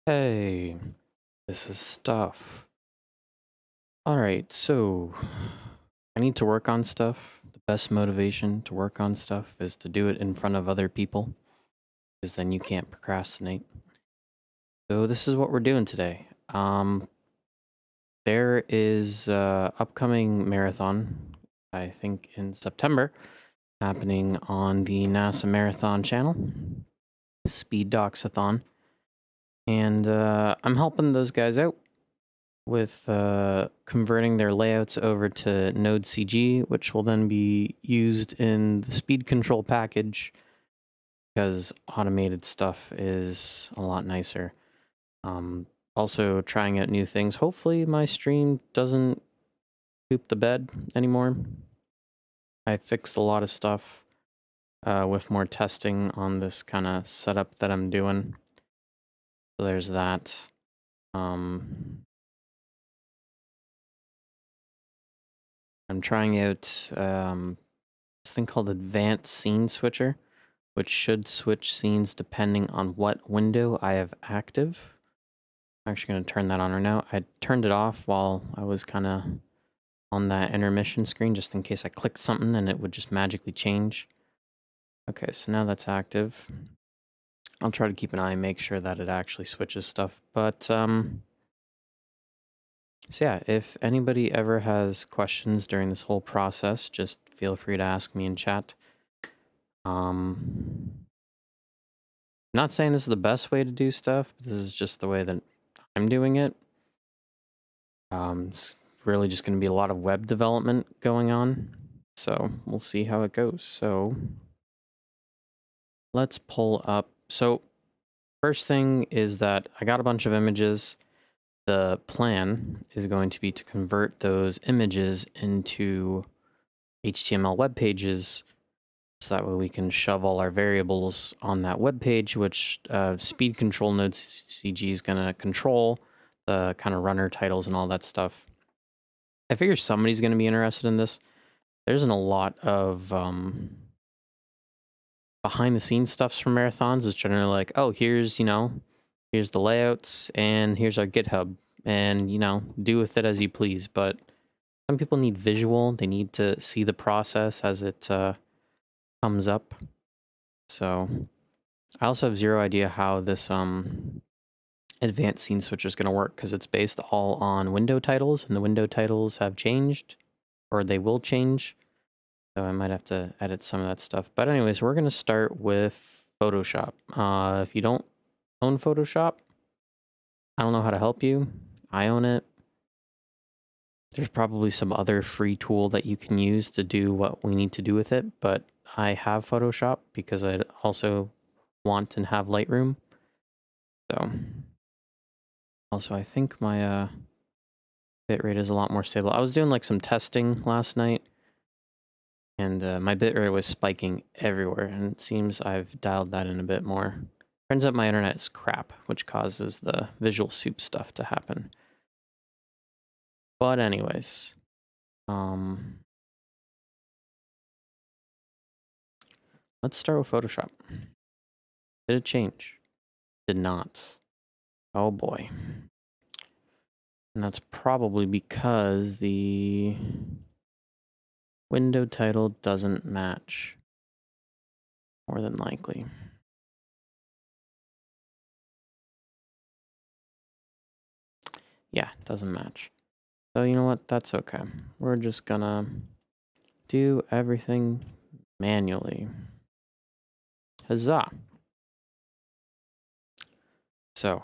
Hey, this is stuff. Alright, so I need to work on stuff. The best motivation to work on stuff is to do it in front of other people, because then you can't procrastinate. So this is what we're doing today. There is upcoming marathon, I think in September, happening on the NASA Marathon channel, Speed Doxathon. And I'm helping those guys out with converting their layouts over to nodeCG, which will then be used in the speed control package because automated stuff is a lot nicer. Also trying out new things. Hopefully my stream doesn't poop the bed anymore. I fixed a lot of stuff with more testing on this kind of setup that I'm doing. So there's that. I'm trying out this thing called Advanced Scene Switcher, which should switch scenes depending on what window I have active. I'm actually going to turn that on right now. I turned it off while I was kind of on that intermission screen, just in case I clicked something and it would just magically change. Okay, so now that's active. I'll try to keep an eye and make sure that it actually switches stuff. But, so yeah, if anybody ever has questions during this whole process, just feel free to ask me in chat. Not saying this is the best way to do stuff, but this is just the way that I'm doing it. It's really just going to be a lot of web development going on, so we'll see how it goes. So let's pull up. So first thing is that I got a bunch of images. The plan is going to be to convert those images into HTML web pages, so that way we can shove all our variables on that web page, which speed control nodeCG is going to control the kind of runner titles and all that stuff. I figure somebody's going to be interested in this. There isn't a lot of behind the scenes stuffs from marathons. It's generally like, oh, here's the layouts and here's our GitHub, and do with it as you please. But some people need visual. They need to see the process as it comes up. So I also have zero idea how this advanced scene switcher is going to work, because it's based all on window titles, and the window titles have changed, or they will change. So I might have to edit some of that stuff. But anyways, we're going to start with Photoshop. If you don't own Photoshop, I don't know how to help you. I own it. There's probably some other free tool that you can use to do what we need to do with it, but I have Photoshop because I also want and have Lightroom. So also I think my bitrate is a lot more stable. I was doing like some testing last night, and my bitrate was spiking everywhere, and it seems I've dialed that in a bit more. Turns out my internet is crap, which causes the Visual Soup stuff to happen. But anyways, let's start with Photoshop. Did it change? Did not. Oh boy. And that's probably because the window title doesn't match. More than likely. Yeah, doesn't match. So you know what? That's okay. We're just gonna do everything manually. Huzzah! So,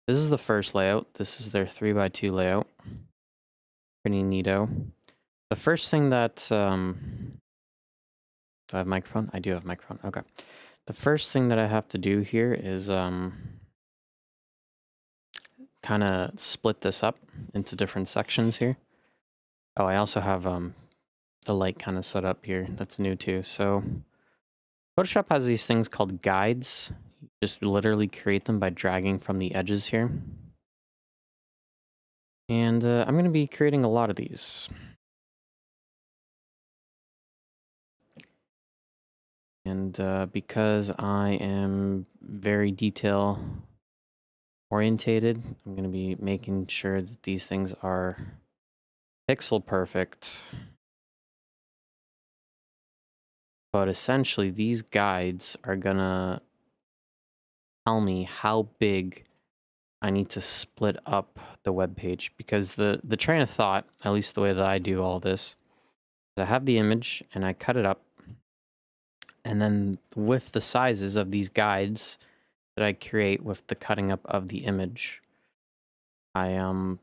this is the first layout. This is their 3x2 layout. Pretty neato. The first thing that, do I have microphone? I do have microphone. Okay. The first thing that I have to do here is kind of split this up into different sections here. Oh, I also have the light kind of set up here. That's new too. So Photoshop has these things called guides. You just literally create them by dragging from the edges here. And I'm going to be creating a lot of these. And because I am very detail orientated, I'm going to be making sure that these things are pixel perfect. But essentially, these guides are going to tell me how big I need to split up the web page, because the train of thought, at least the way that I do all this, is I have the image and I cut it up, and then with the sizes of these guides that I create with the cutting up of the image, I'm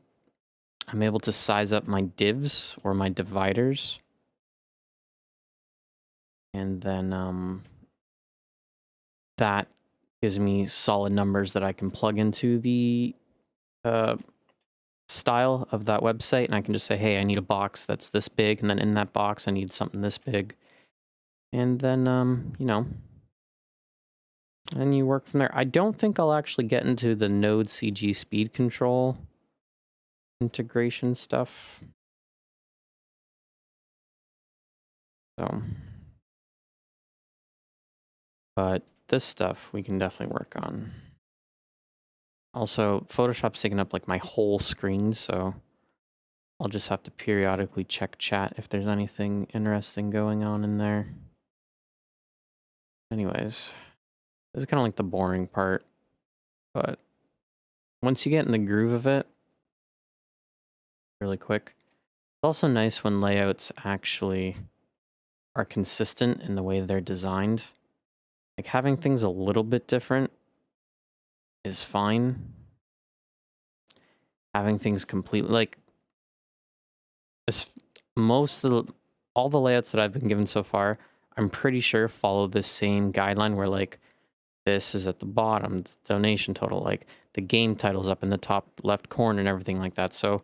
able to size up my divs or my dividers, and then that gives me solid numbers that I can plug into the style of that website, and I can just say, hey, I need a box that's this big, and then in that box I need something this big, and then you know, and you work from there. I don't think I'll actually get into the nodeCG speed control integration stuff, so, but this stuff we can definitely work on. Also, Photoshop's taking up like my whole screen, so I'll just have to periodically check chat if there's anything interesting going on in there. Anyways, this is kind of like the boring part, but once you get in the groove of it, really quick, it's also nice when layouts actually are consistent in the way they're designed. Like, having things a little bit different is fine. Having things completely, like, all the layouts that I've been given so far, I'm pretty sure follow the same guideline where, like, this is at the bottom, the donation total, like the game title's up in the top left corner and everything like that. So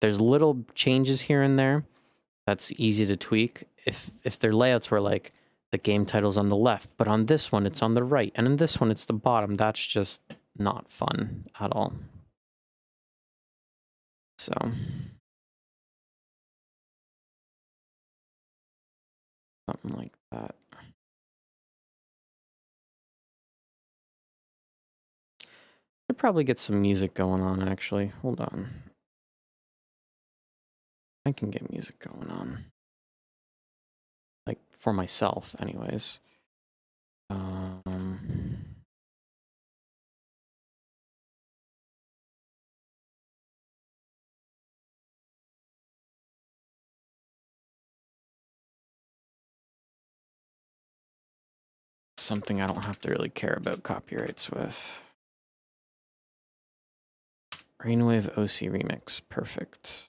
there's little changes here and there that's easy to tweak. If their layouts were like the game title's on the left, but on this one it's on the right, and in this one it's the bottom, that's just not fun at all. So something like that. Should probably get some music going on, actually. Hold on. I can get music going on. Like, for myself, anyways. Something I don't have to really care about copyrights with. Brainwave OC Remix, perfect.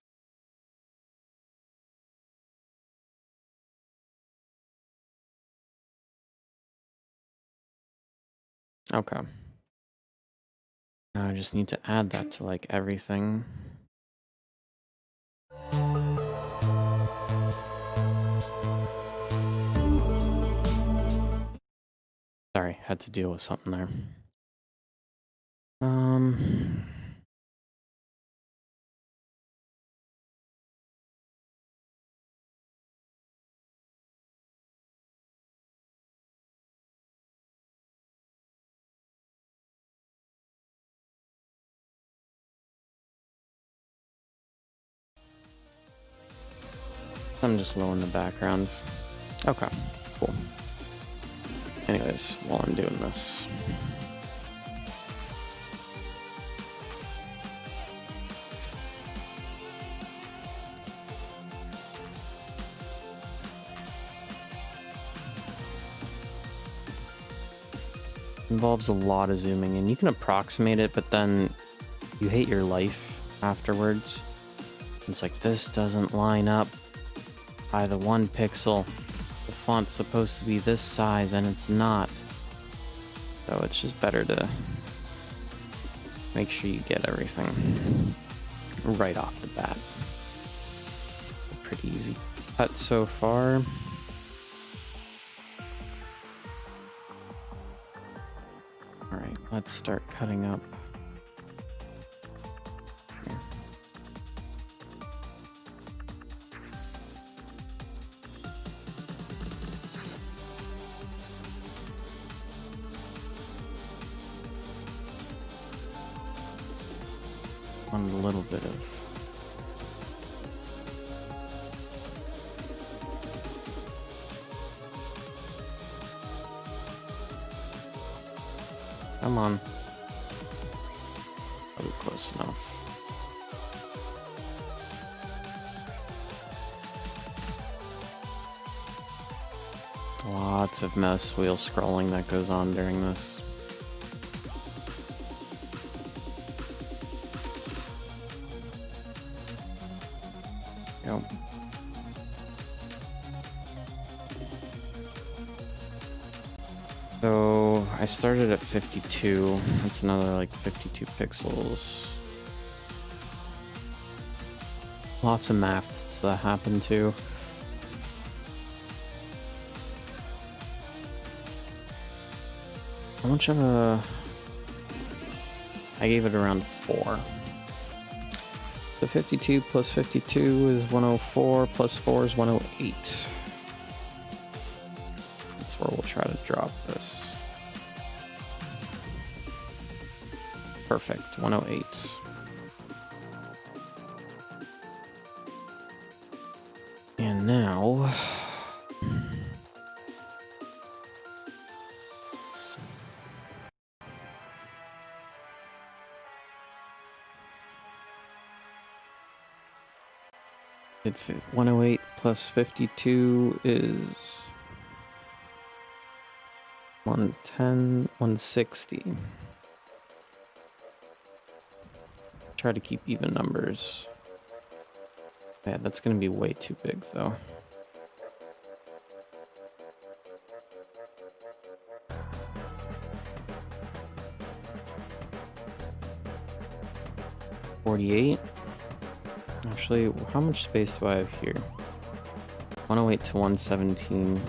Okay. Now I just need to add that to like everything. Sorry, had to deal with something there. I'm just low in the background. Okay, cool. Anyways, while I'm doing this. Involves a lot of zooming, and you can approximate it, but then you hate your life afterwards. It's like, this doesn't line up by the 1 pixel. The font's supposed to be this size and it's not. So it's just better to make sure you get everything right off the bat. Pretty easy cut so far. Alright, let's start cutting up. want a little bit of... Come on. Probably close enough. Lots of mouse wheel scrolling that goes on during this. Yep. So I started at 52. That's another like 52 pixels. Lots of maths that happen too. How much of a... I gave it around 4. So 52 plus 52 is 104, plus 4 is 108. That's where we'll try to drop this. Perfect, 108. And now... It 108 plus 52 is 110, 160. Try to keep even numbers. Yeah, that's gonna be way too big though. $48. Actually, how much space do I have here? 108 to 117.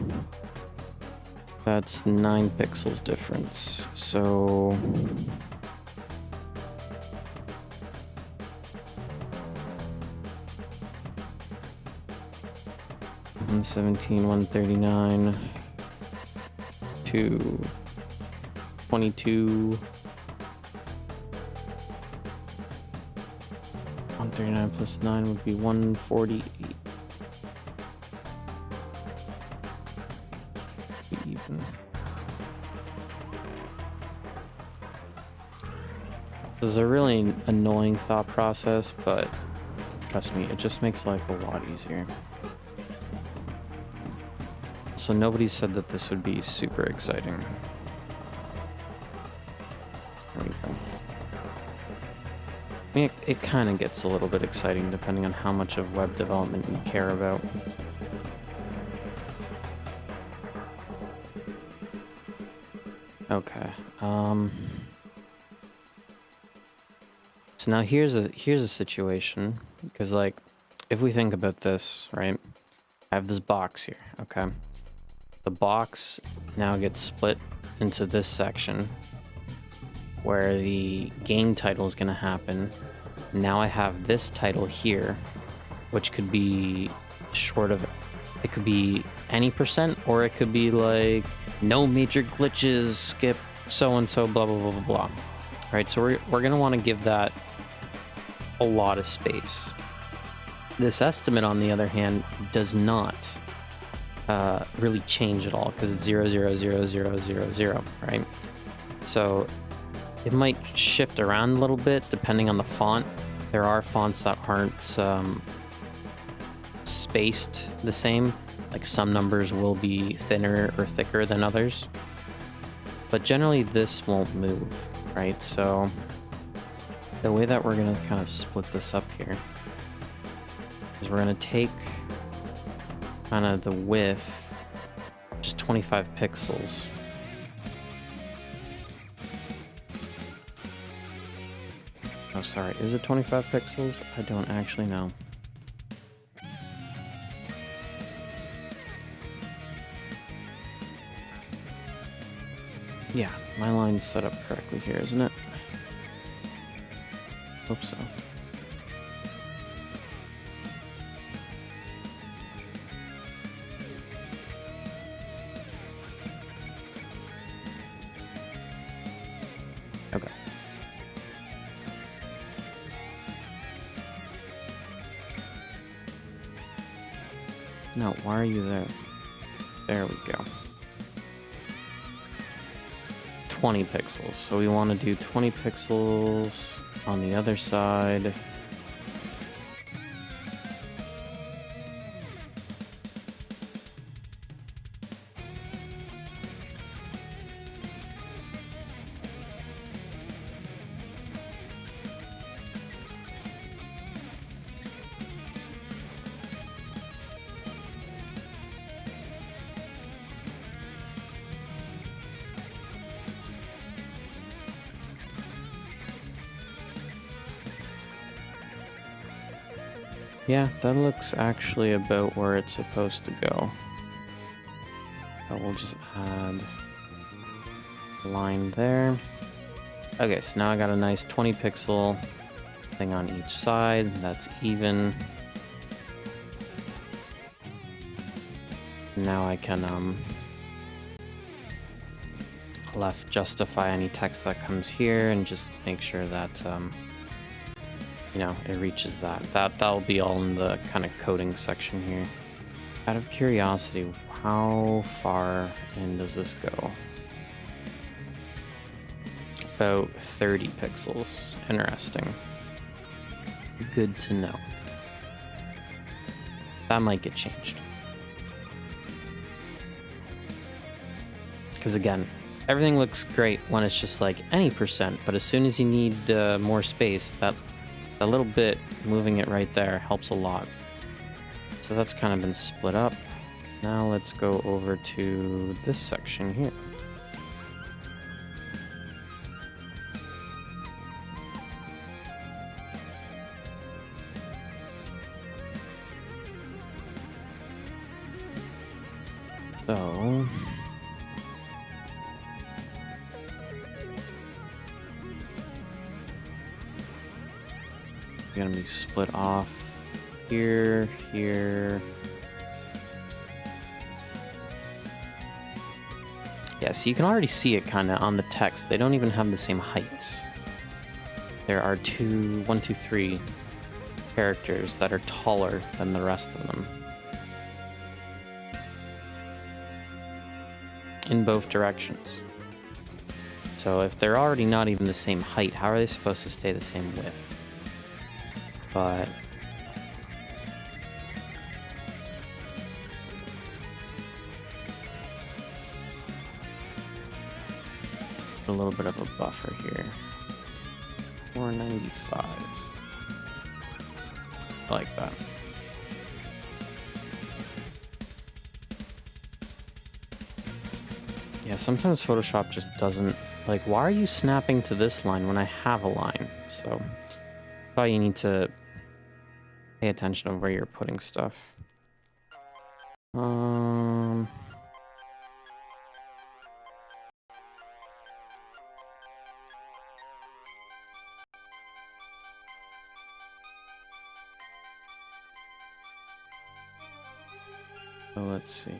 That's 9 pixels difference. So... 117, 139 to 22. 139 plus 9 would be 148. Even. This is a really annoying thought process, but trust me, it just makes life a lot easier. So nobody said that this would be super exciting. There we go. I mean, it kind of gets a little bit exciting depending on how much of web development you care about. Okay. So now here's a situation, because like, if we think about this, right? I have this box here, okay? The box now gets split into this section where the game title is going to happen. Now I have this title here, which could be short of, it could be any percent, or it could be like no major glitches, skip so-and-so, blah, blah, blah, blah, blah. Right, so we're going to want to give that a lot of space. This estimate, on the other hand, does not really change at all, because it's 0, 0, 0, 0, 0, 0, right? So it might shift around a little bit depending on the font. There are fonts that aren't spaced the same. Like some numbers will be thinner or thicker than others. But generally this won't move, right? So the way that we're going to kind of split this up here is we're going to take kind of the width, just 25 pixels. Oh, sorry, is it 25 pixels? I don't actually know. Yeah, my line's set up correctly here, isn't it? Hope so. Okay. No, why are you there? There we go. 20 pixels. So we want to do 20 pixels on the other side. Yeah, that looks actually about where it's supposed to go. So we'll just add a line there. Okay, so now I got a nice 20 pixel thing on each side. That's even. Now I can left justify any text that comes here and just make sure that you know, it reaches that. That'll be all in the kind of coding section here. Out of curiosity, how far in does this go? About 30 pixels. Interesting. Good to know. That might get changed. Because again, everything looks great when it's just like any percent, but as soon as you need more space, that a little bit moving it right there helps a lot. So that's kind of been split up. Now let's go over to this section here. So gonna be split off here, here. Yeah, so you can already see it kind of on the text. They don't even have the same heights. There are 3 characters that are taller than the rest of them. In both directions. So if they're already not even the same height, how are they supposed to stay the same width? But a little bit of a buffer here. 495. I like that. Yeah, sometimes Photoshop just doesn't, like, why are you snapping to this line when I have a line? So probably you need to pay attention to where you're putting stuff. So let's see.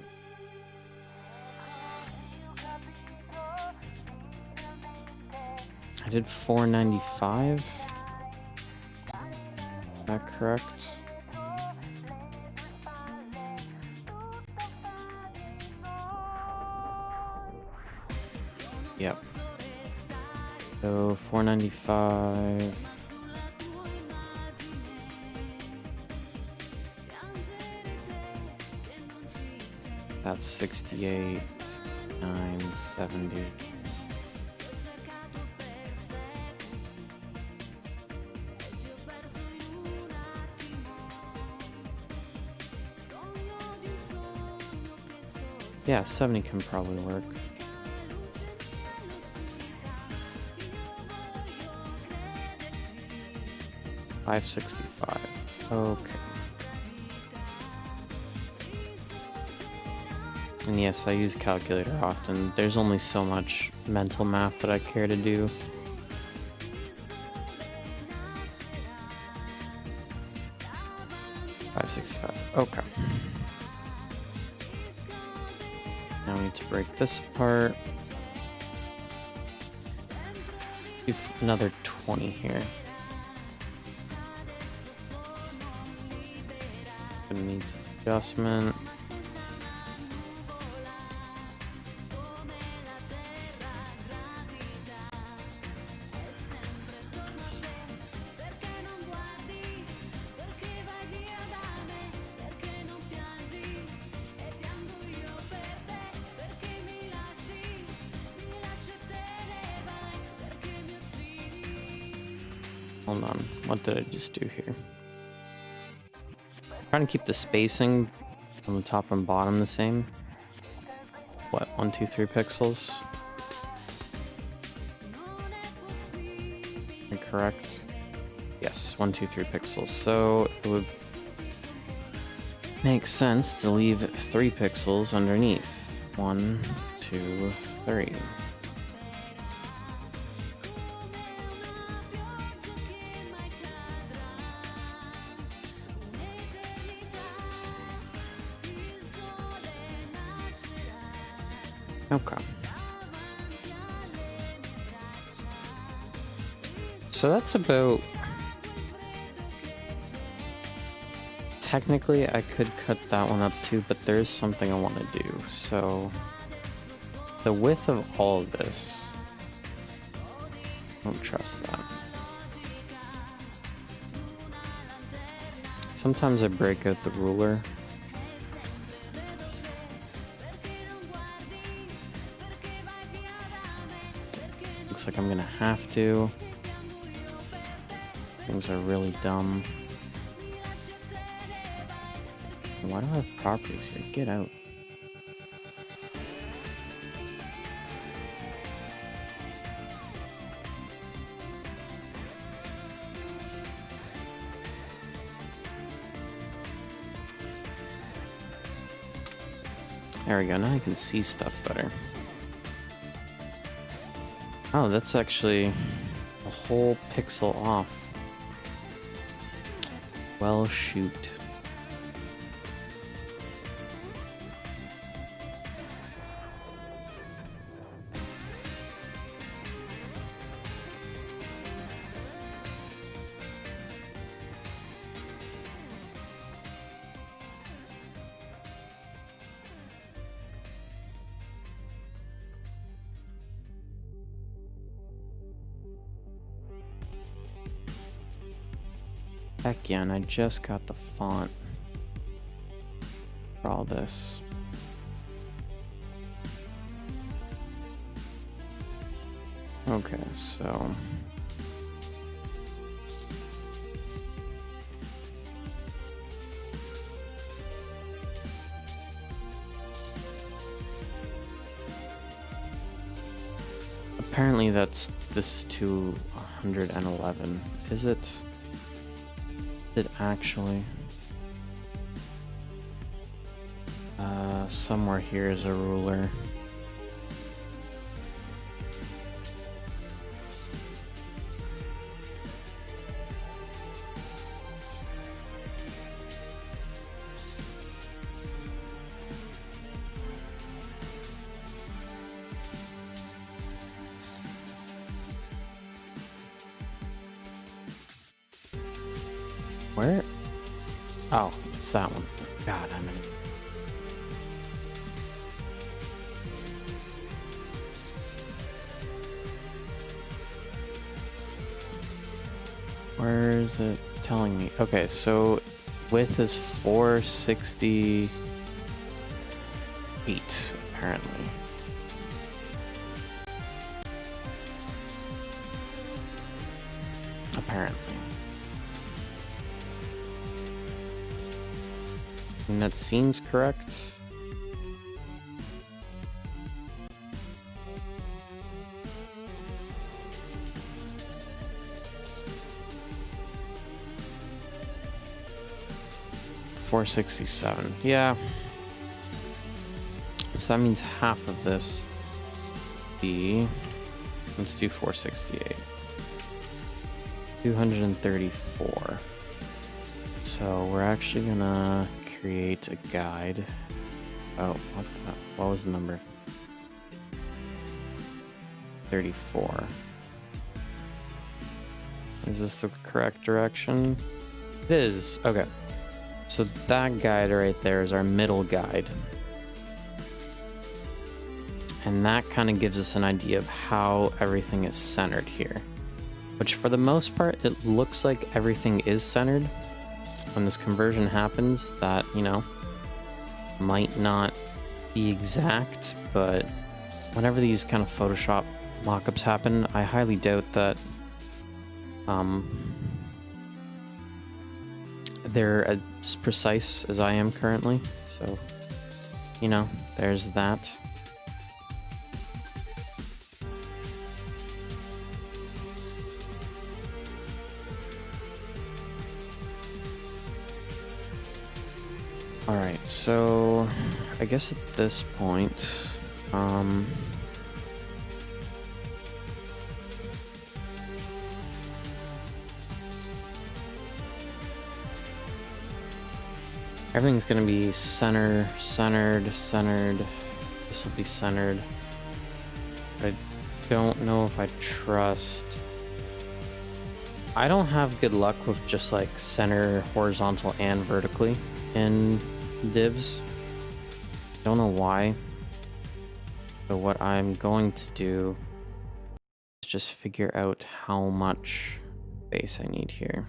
I did 495. Is that correct? Yep. So 495. That's 68, 970. Yeah, 70 can probably work. $565. Okay. And yes, I use calculator often. There's only so much mental math that I care to do. $565. Okay. Now we need to break this apart. Do another 20 here. It needs adjustment. Hold on, what did I just do here? Trying to keep the spacing on the top and bottom the same. What, 1, 2, 3 pixels? Am I correct? Yes, 1, 2, 3 pixels. So it would make sense to leave 3 pixels underneath. 1, 2, 3. Okay. So that's about... Technically, I could cut that one up too, but there's something I want to do. So, the width of all of this... I don't trust that. Sometimes I break out the ruler. Looks like I'm gonna have to. Things are really dumb. Why do I have properties here? Get out. There we go, now I can see stuff better. Oh, that's actually a whole pixel off. Well, shoot. Heck yeah, and I just got the font for all this. Okay, so... Apparently this is to 111. Is it? Is it actually? Somewhere here is a ruler. Where? Oh, it's that one. God, I'm in. Where is it telling me? Okay, so width is 468, apparently. Apparently. And that seems correct. $467. Yeah. So that means half of this be. Let's do 468. 234. So we're actually gonna create a guide. Oh, what was the number? 34. Is this the correct direction? It is. Okay. So that guide right there is our middle guide. And that kind of gives us an idea of how everything is centered here. Which for the most part, it looks like everything is centered. When this conversion happens, that, you know, might not be exact, but whenever these kind of Photoshop mockups happen, I highly doubt that they're as precise as I am currently, so, you know, there's that. Alright, so I guess at this point, everything's gonna be centered. This will be centered. I don't know if I trust. I don't have good luck with just like center horizontal and vertically in divs. Don't know why. So what I'm going to do is just figure out how much space I need here.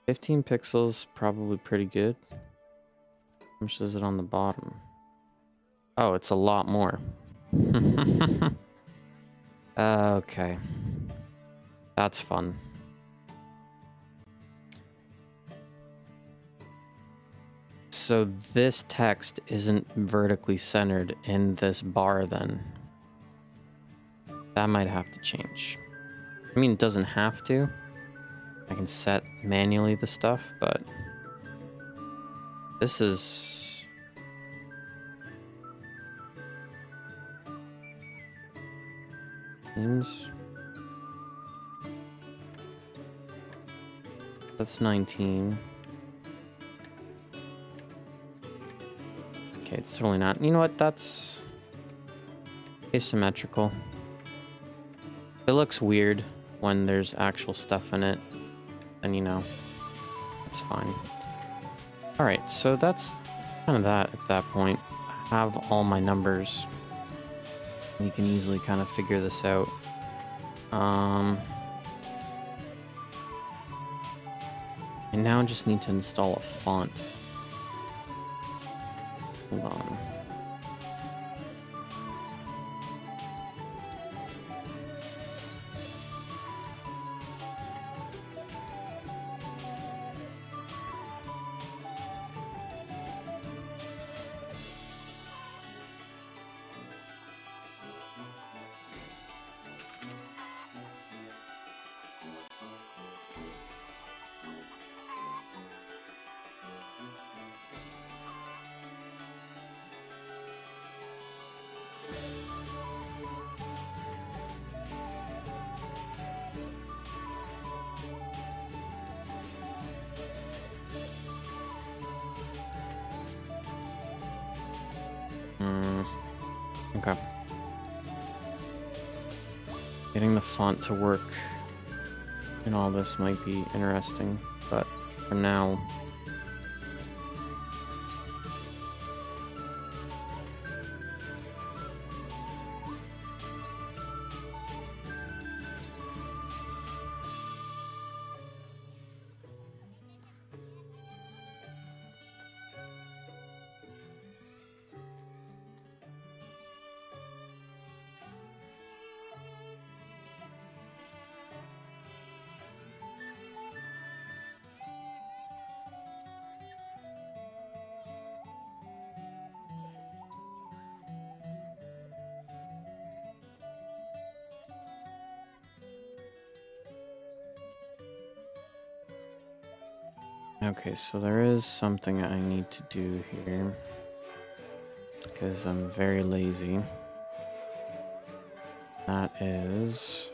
$15 pixels, probably pretty good. How much is it on the bottom? Oh, it's a lot more. Okay. That's fun. So this text isn't vertically centered in this bar then. That might have to change. I mean, it doesn't have to. I can set manually the stuff, but this is... That's 19. Okay, it's totally not. You know what? That's asymmetrical. It looks weird when there's actual stuff in it. And you know, it's fine. Alright, so that's kind of that at that point. I have all my numbers. We can easily kind of figure this out. And now I just need to install a font. Hold on. Okay. Getting the font to work in all this might be interesting, but for now... Okay, so there is something I need to do here, because I'm very lazy. That is...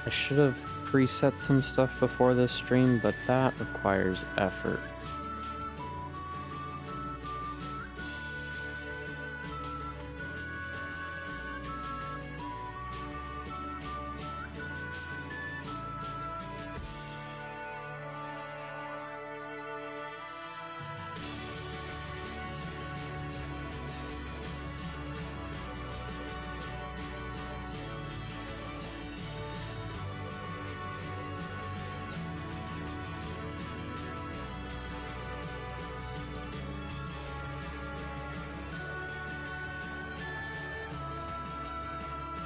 I should have preset some stuff before this stream, but that requires effort.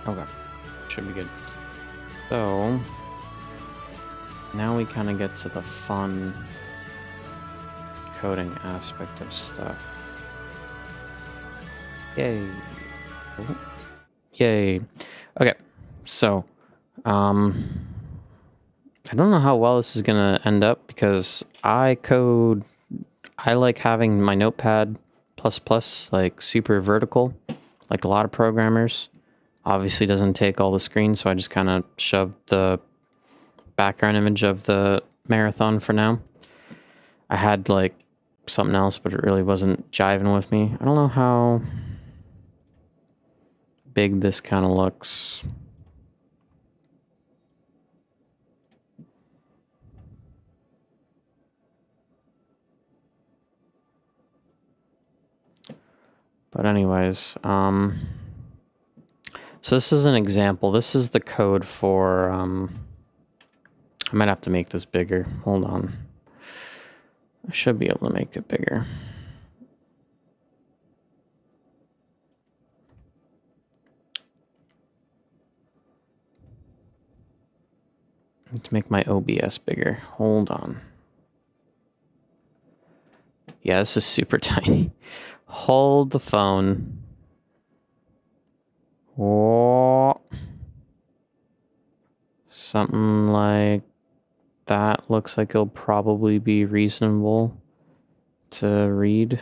Okay, should be good. So now we kind of get to the fun coding aspect of stuff. Yay. Ooh. Yay. Okay, so I don't know how well this is gonna end up because I like having my notepad like super vertical, like a lot of programmers. Obviously doesn't take all the screen, so I just kind of shoved the background image of the marathon for now. I had like something else, but it really wasn't jiving with me. I don't know how big this kind of looks. But anyways, so this is an example. This is the code for, I might have to make this bigger. Hold on. I should be able to make it bigger. I need to make my OBS bigger. Hold on. Yeah, this is super tiny. Hold the phone. Oh. Something like that looks like it'll probably be reasonable to read.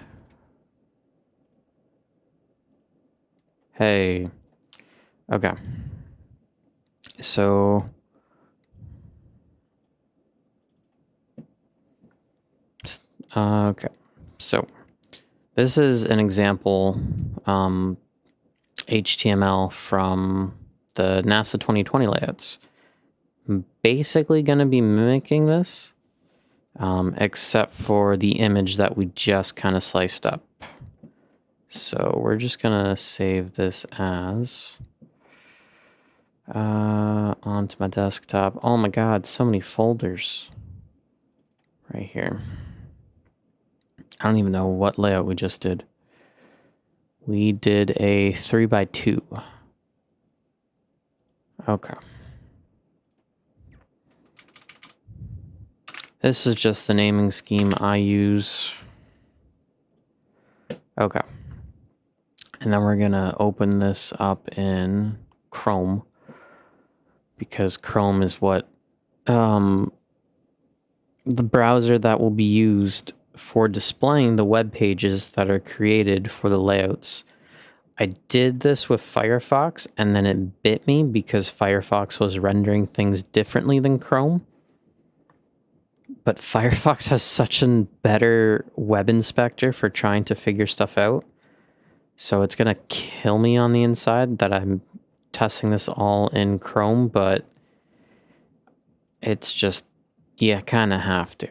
Hey. Okay. So okay. So this is an example HTML from the NASA 2020 layouts. I'm basically going to be mimicking this, except for the image that we just kind of sliced up. So we're just going to save this as onto my desktop. Oh my god, so many folders right here. I don't even know what layout we just did. We did a 3x2. Okay. This is just the naming scheme I use. Okay. And then we're gonna open this up in Chrome, because Chrome is what the browser that will be used for displaying the web pages that are created for the layouts. I did this with Firefox, and then it bit me because Firefox was rendering things differently than Chrome. But Firefox has such a better web inspector for trying to figure stuff out. So it's going to kill me on the inside that I'm testing this all in Chrome, but it's just, you kind of have to.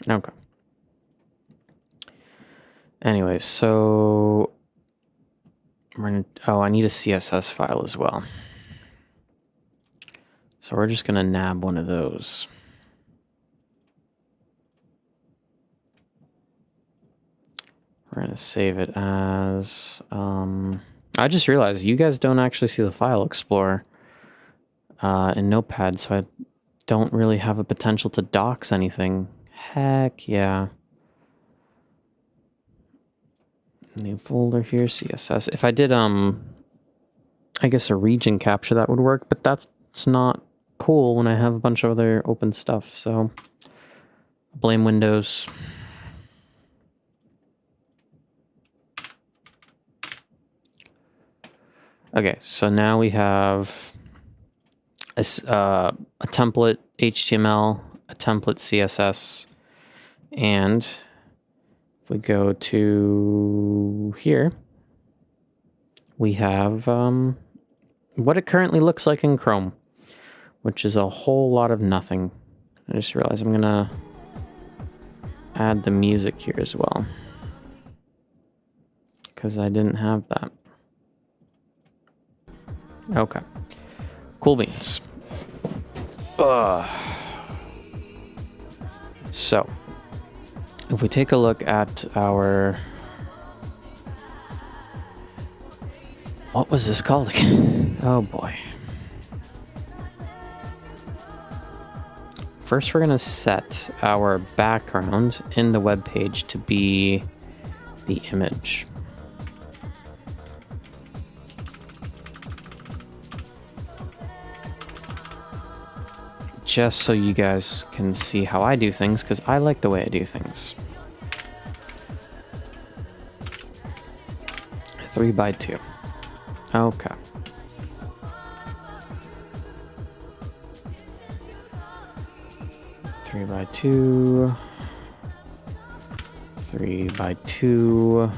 Okay. Anyway, so we're gonna, oh, I need a CSS file as well. So we're just gonna nab one of those. We're gonna save it as, I just realized you guys don't actually see the file explorer in Notepad, so I don't really have a potential to docs anything. Heck yeah. New folder here, CSS. If I did, I guess a region capture, that would work, but that's not cool when I have a bunch of other open stuff, so blame Windows. Okay, so now we have a template HTML, a template CSS, and if we go to here, we have what it currently looks like in Chrome, which is a whole lot of nothing. I just realized I'm gonna add the music here as well, because I didn't have that. Okay, cool beans. So if we take a look at our, what was this called again? Oh boy. First, we're going to set our background in the web page to be the image. Just so you guys can see how I do things, because I like the way I do things. 3x2. Okay. Three by two. 3x2.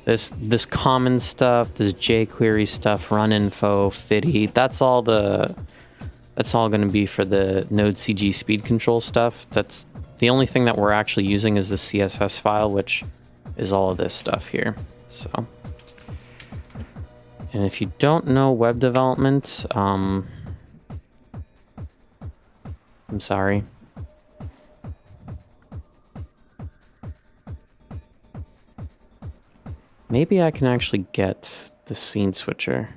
This common stuff, this jQuery stuff, run info, fitty, that's all going to be for the nodeCG speed control stuff. That's the only thing that we're actually using is the CSS file, which is all of this stuff here. So, and if you don't know web development, I'm sorry. Maybe I can actually get the scene switcher.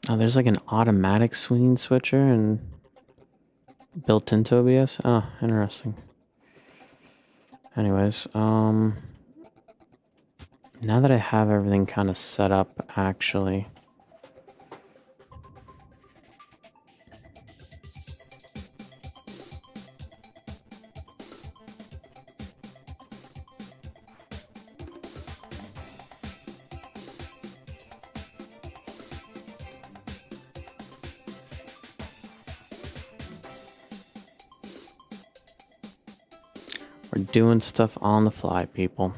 Oh, there's like an automatic scene switcher and built into OBS. Oh, interesting. Anyways, now that I have everything kind of set up, actually. We're doing stuff on the fly, people.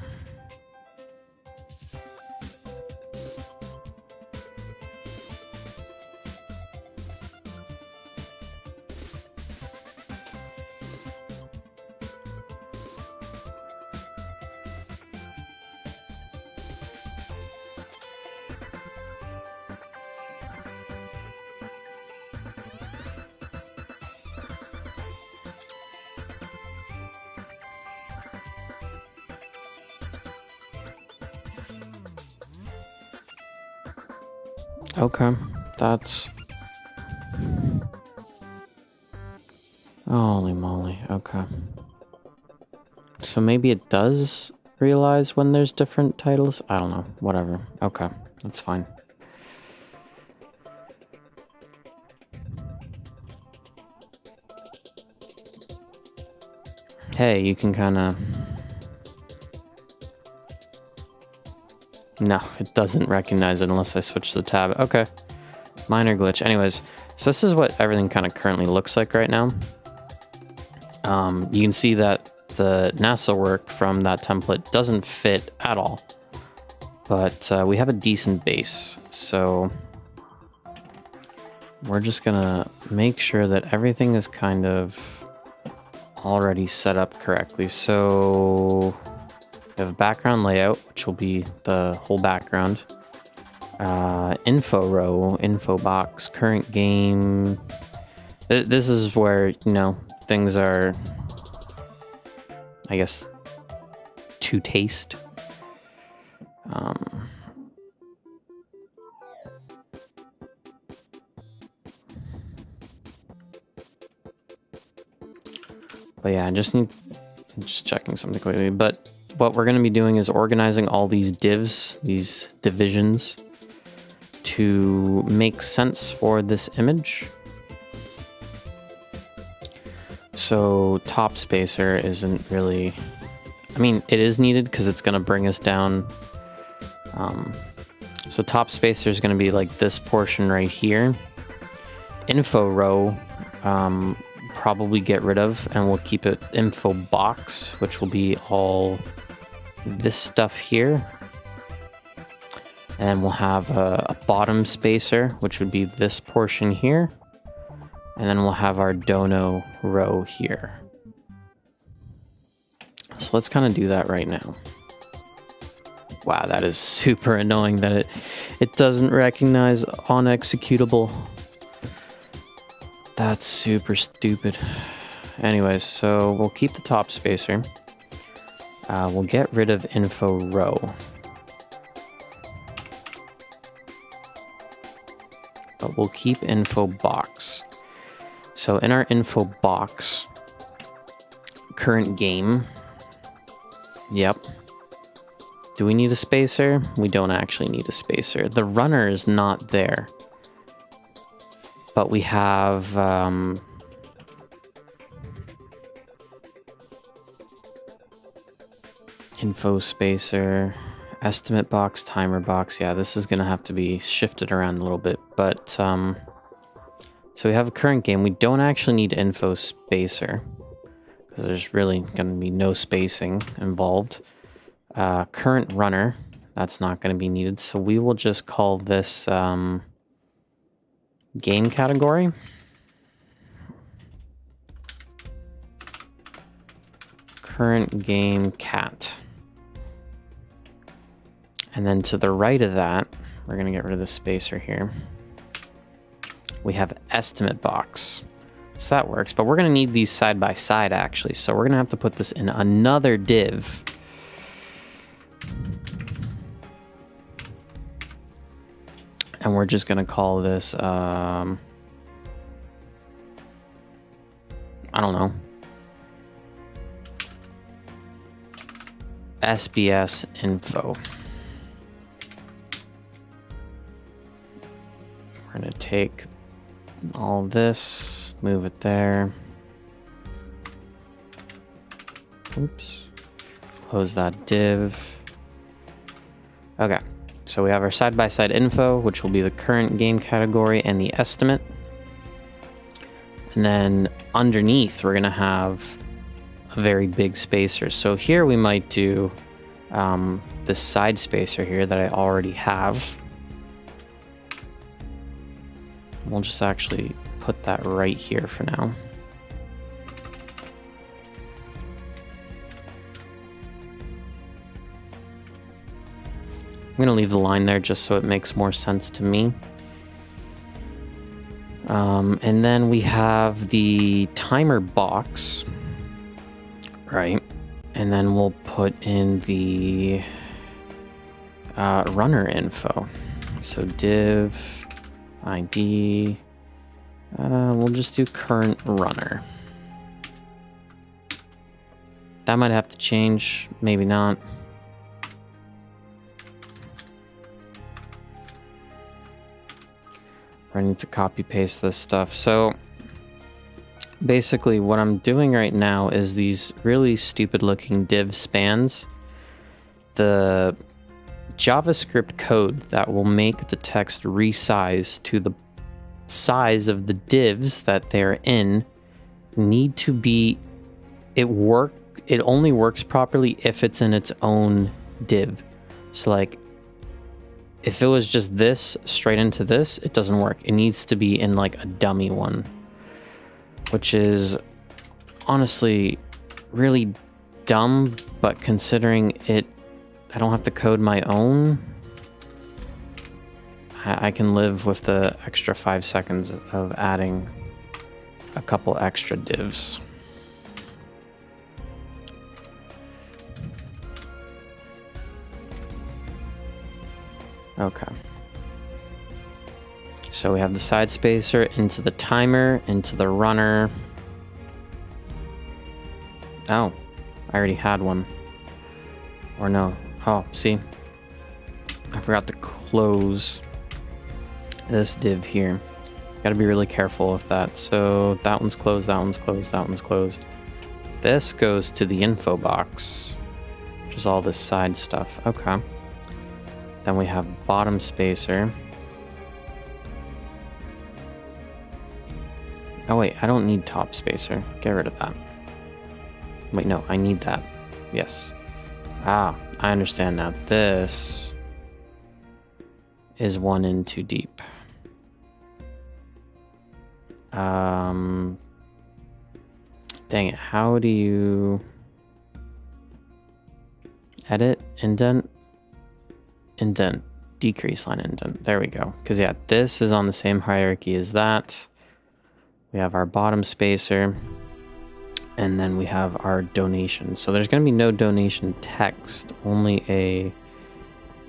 Okay, that's... Holy moly, okay. So maybe it does realize when there's different titles? I don't know, whatever. Okay, that's fine. Hey, you can kind of... No, it doesn't recognize it unless I switch the tab. Okay. Minor glitch. Anyways, so this is what everything kind of currently looks like right now. You can see that the NASA work from that template doesn't fit at all. But we have a decent base. So we're just going to make sure that everything is kind of already set up correctly. So... we have a background layout, which will be the whole background. Info row, info box, current game. This is where, you know, things are, I guess, to taste. But yeah, I'm just checking something quickly, but what we're going to be doing is organizing all these divs, these divisions, to make sense for this image. So top spacer isn't really... I mean, it is needed because it's going to bring us down. So top spacer is going to be like this portion right here. Info row, probably get rid of, and we'll keep it info box, which will be all this stuff here. And we'll have a bottom spacer, which would be this portion here. And then we'll have our dono row here. So let's kind of do that right now. Wow, that is super annoying that it doesn't recognize on executable. That's super stupid. Anyways, so we'll keep the top spacer. We'll get rid of info row. But we'll keep info box. So in our info box, current game. Yep. Do we need a spacer? We don't actually need a spacer. The runner is not there. But we have info spacer, estimate box, timer box. Yeah, this is going to have to be shifted around a little bit. But so we have a current game. We don't actually need info spacer because there's really going to be no spacing involved. Current runner, that's not going to be needed. So we will just call this game category. Current game cat. And then to the right of that, we're going to get rid of the spacer here. We have estimate box. So that works, but we're going to need these side by side actually. So we're going to have to put this in another div. And we're just going to call this, I don't know, SBS info. We're going to take all this, move it there. Oops. Close that div. Okay. So we have our side-by-side info, which will be the current game category and the estimate. And then underneath, we're going to have a very big spacer. So here we might do this side spacer here that I already have. We'll just actually put that right here for now. I'm going to leave the line there just so it makes more sense to me. And then we have the timer box, right? And then we'll put in the runner info. So div ID, we'll just do current runner. That might have to change, maybe not. I need to copy paste this stuff. So basically what I'm doing right now is these really stupid looking div spans. The JavaScript code that will make the text resize to the size of the divs that they're in need to be, it only works properly if it's in its own div. So like, if it was just this straight into this, it doesn't work. It needs to be in like a dummy one, which is honestly really dumb, but considering it, I don't have to code my own. I can live with the extra 5 seconds of adding a couple extra divs. Okay. So we have the side spacer into the timer, into the runner. Oh, I already had one. Or no. Oh, see? I forgot to close this div here. Gotta be really careful with that. So that one's closed, that one's closed, that one's closed. This goes to the info box, which is all this side stuff. Okay. Then we have bottom spacer. Oh wait, I don't need top spacer. Get rid of that. Wait, no, I need that. Yes. Ah, I understand now. This is 1 in too deep. Dang it, how do you edit, indent, decrease line indent? There we go. Because yeah, this is on the same hierarchy as that. We have our bottom spacer. And then we have our donation. So there's going to be no donation text, only a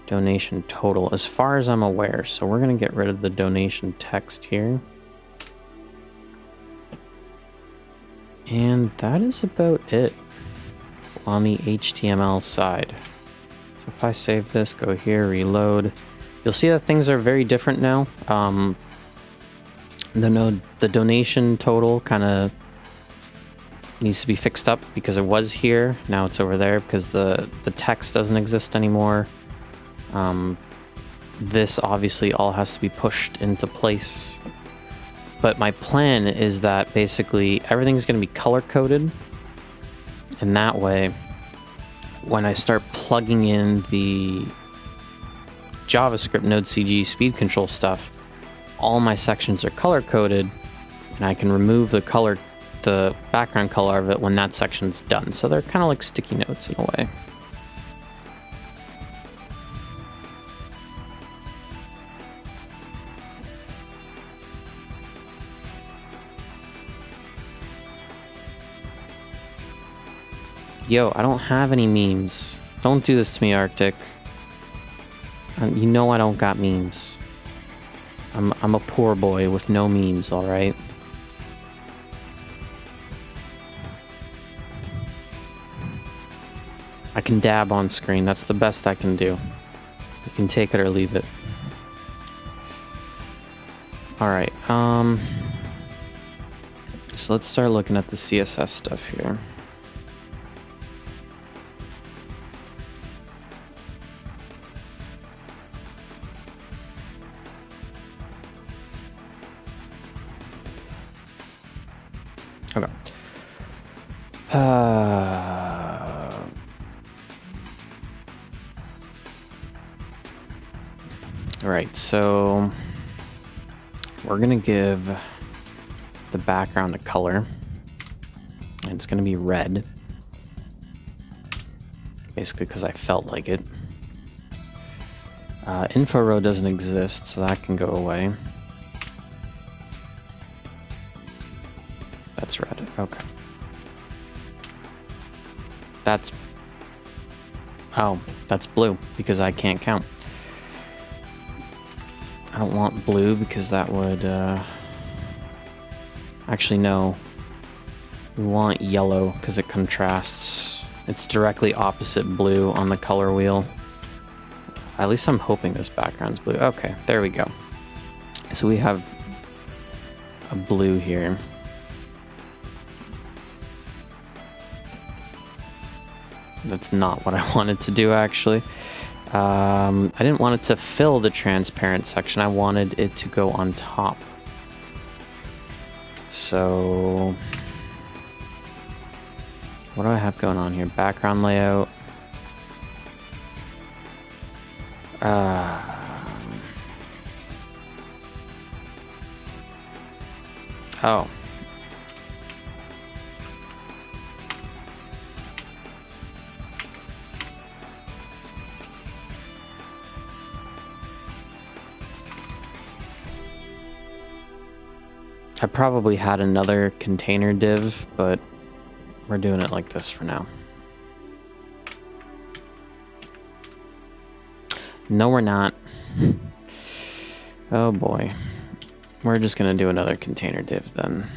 donation total, as far as I'm aware. So we're going to get rid of the donation text here. And that is about it on the HTML side. So if I save this, go here, reload, you'll see that things are very different now. The donation total kind of needs to be fixed up because it was here. Now it's over there because the text doesn't exist anymore. This obviously all has to be pushed into place. But my plan is that basically everything's going to be color coded. And that way, when I start plugging in the JavaScript nodeCG speed control stuff, all my sections are color coded, and I can remove the background color of it when that section's done. So they're kind of like sticky notes in a way. Yo, I don't have any memes. Don't do this to me, Arctic. You know I don't got memes. I'm a poor boy with no memes, alright? I can dab on screen. That's the best I can do. You can take it or leave it. Alright, so let's start looking at the CSS stuff here. Okay. Alright, so we're gonna give the background a color, and it's gonna be red, basically because I felt like it. Info row doesn't exist, so that can go away. That's red. Okay. That's blue because I can't count. I don't want blue because that would actually no. We want yellow because it contrasts. It's directly opposite blue on the color wheel. At least I'm hoping this background's blue. Okay, there we go. So we have a blue here. That's not what I wanted to do, actually. I didn't want it to fill the transparent section. I wanted it to go on top. So what do I have going on here? Background layout. Oh. I probably had another container div, but we're doing it like this for now. No, we're not. Oh boy. We're just gonna do another container div then.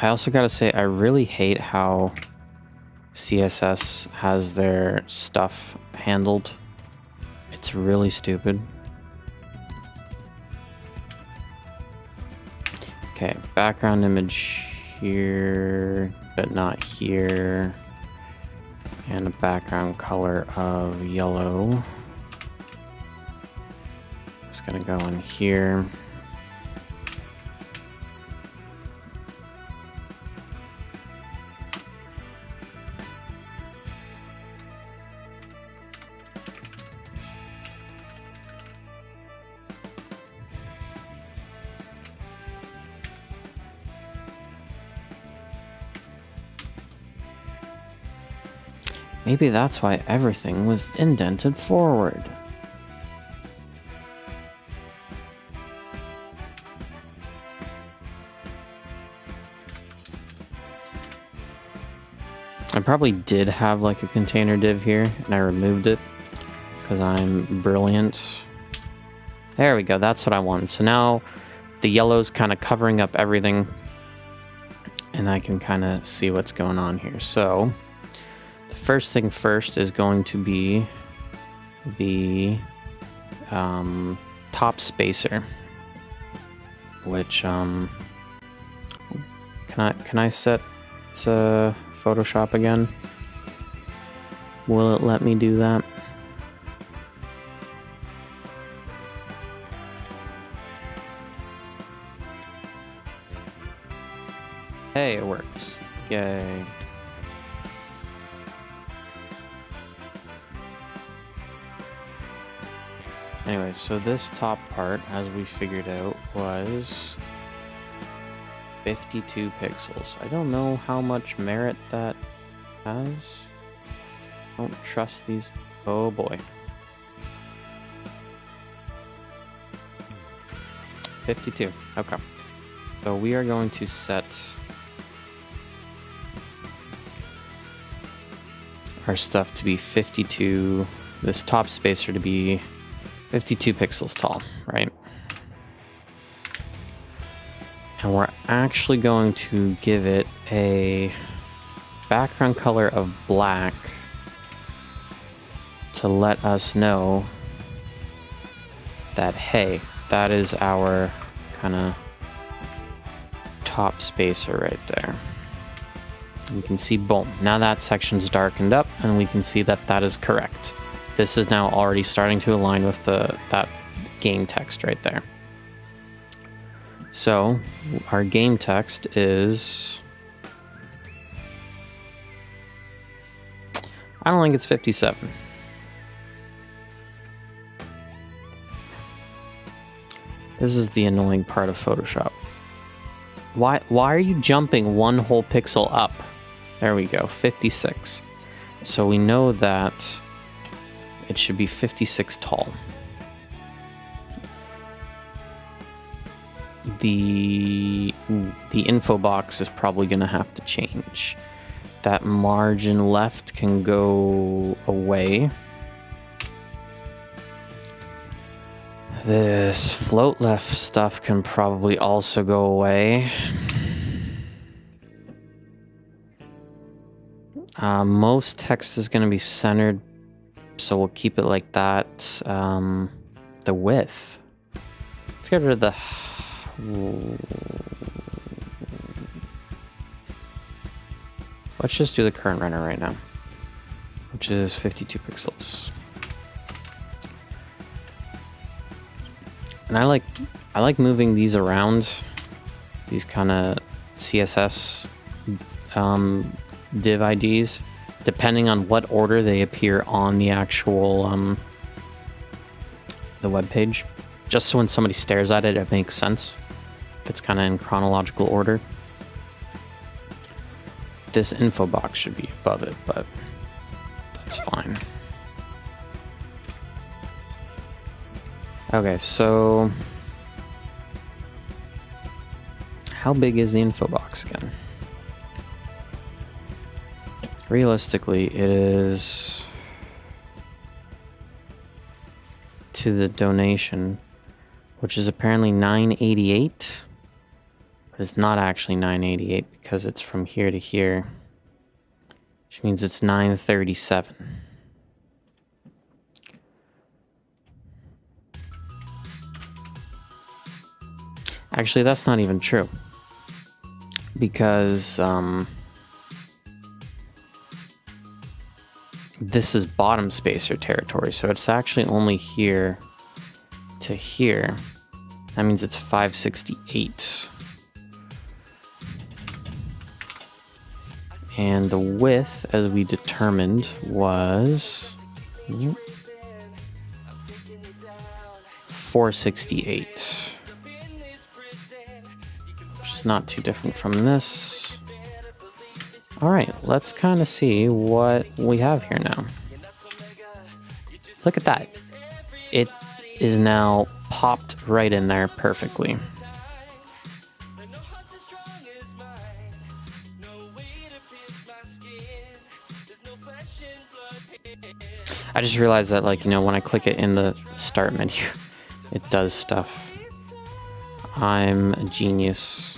I also gotta say, I really hate how CSS has their stuff handled. It's really stupid. Okay, background image here, but not here. And a background color of yellow. It's gonna go in here. Maybe that's why everything was indented forward. I probably did have like a container div here, and I removed it because I'm brilliant. There we go, that's what I wanted. So now the yellow's kind of covering up everything, and I can kind of see what's going on here. So the first thing first is going to be the top spacer, which can I set Photoshop again? Will it let me do that? Hey, it works. Yay. Anyway, so this top part, as we figured out, was 52 pixels. I don't know how much merit that has. Don't trust these. Oh boy. 52. Okay. So we are going to set our stuff to be 52, this top spacer to be 52 pixels tall, right? And we're actually going to give it a background color of black to let us know that, hey, that is our kind of top spacer right there. You can see, boom, now that section's darkened up, and we can see that that is correct. This is now already starting to align with that game text right there. So our game text is, I don't think it's 57. This is the annoying part of Photoshop. Why are you jumping one whole pixel up? There we go, 56. So we know that it should be 56 tall. The info box is probably going to have to change. That margin left can go away. This float left stuff can probably also go away. Most text is going to be centered, so we'll keep it like that. The width. Let's get rid of the... Let's just do the current render right now, which is 52 pixels. And I like moving these around, these kind of CSS div IDs, depending on what order they appear on the actual the web page, just so when somebody stares at it, it makes sense. If it's kind of in chronological order. This info box should be above it, but that's fine. Okay, so how big is the info box again? Realistically, it is to the donation, which is apparently 988, but it's not actually 988 because it's from here to here, which means it's 937. Actually, that's not even true, because this is bottom spacer territory, so it's actually only here to here. That means it's 568. And the width, as we determined, was 468. Which is not too different from this. All right, let's kind of see what we have here now. Look at that. It is now popped right in there perfectly. I just realized that, like, you know, when I click it in the start menu, it does stuff. I'm a genius.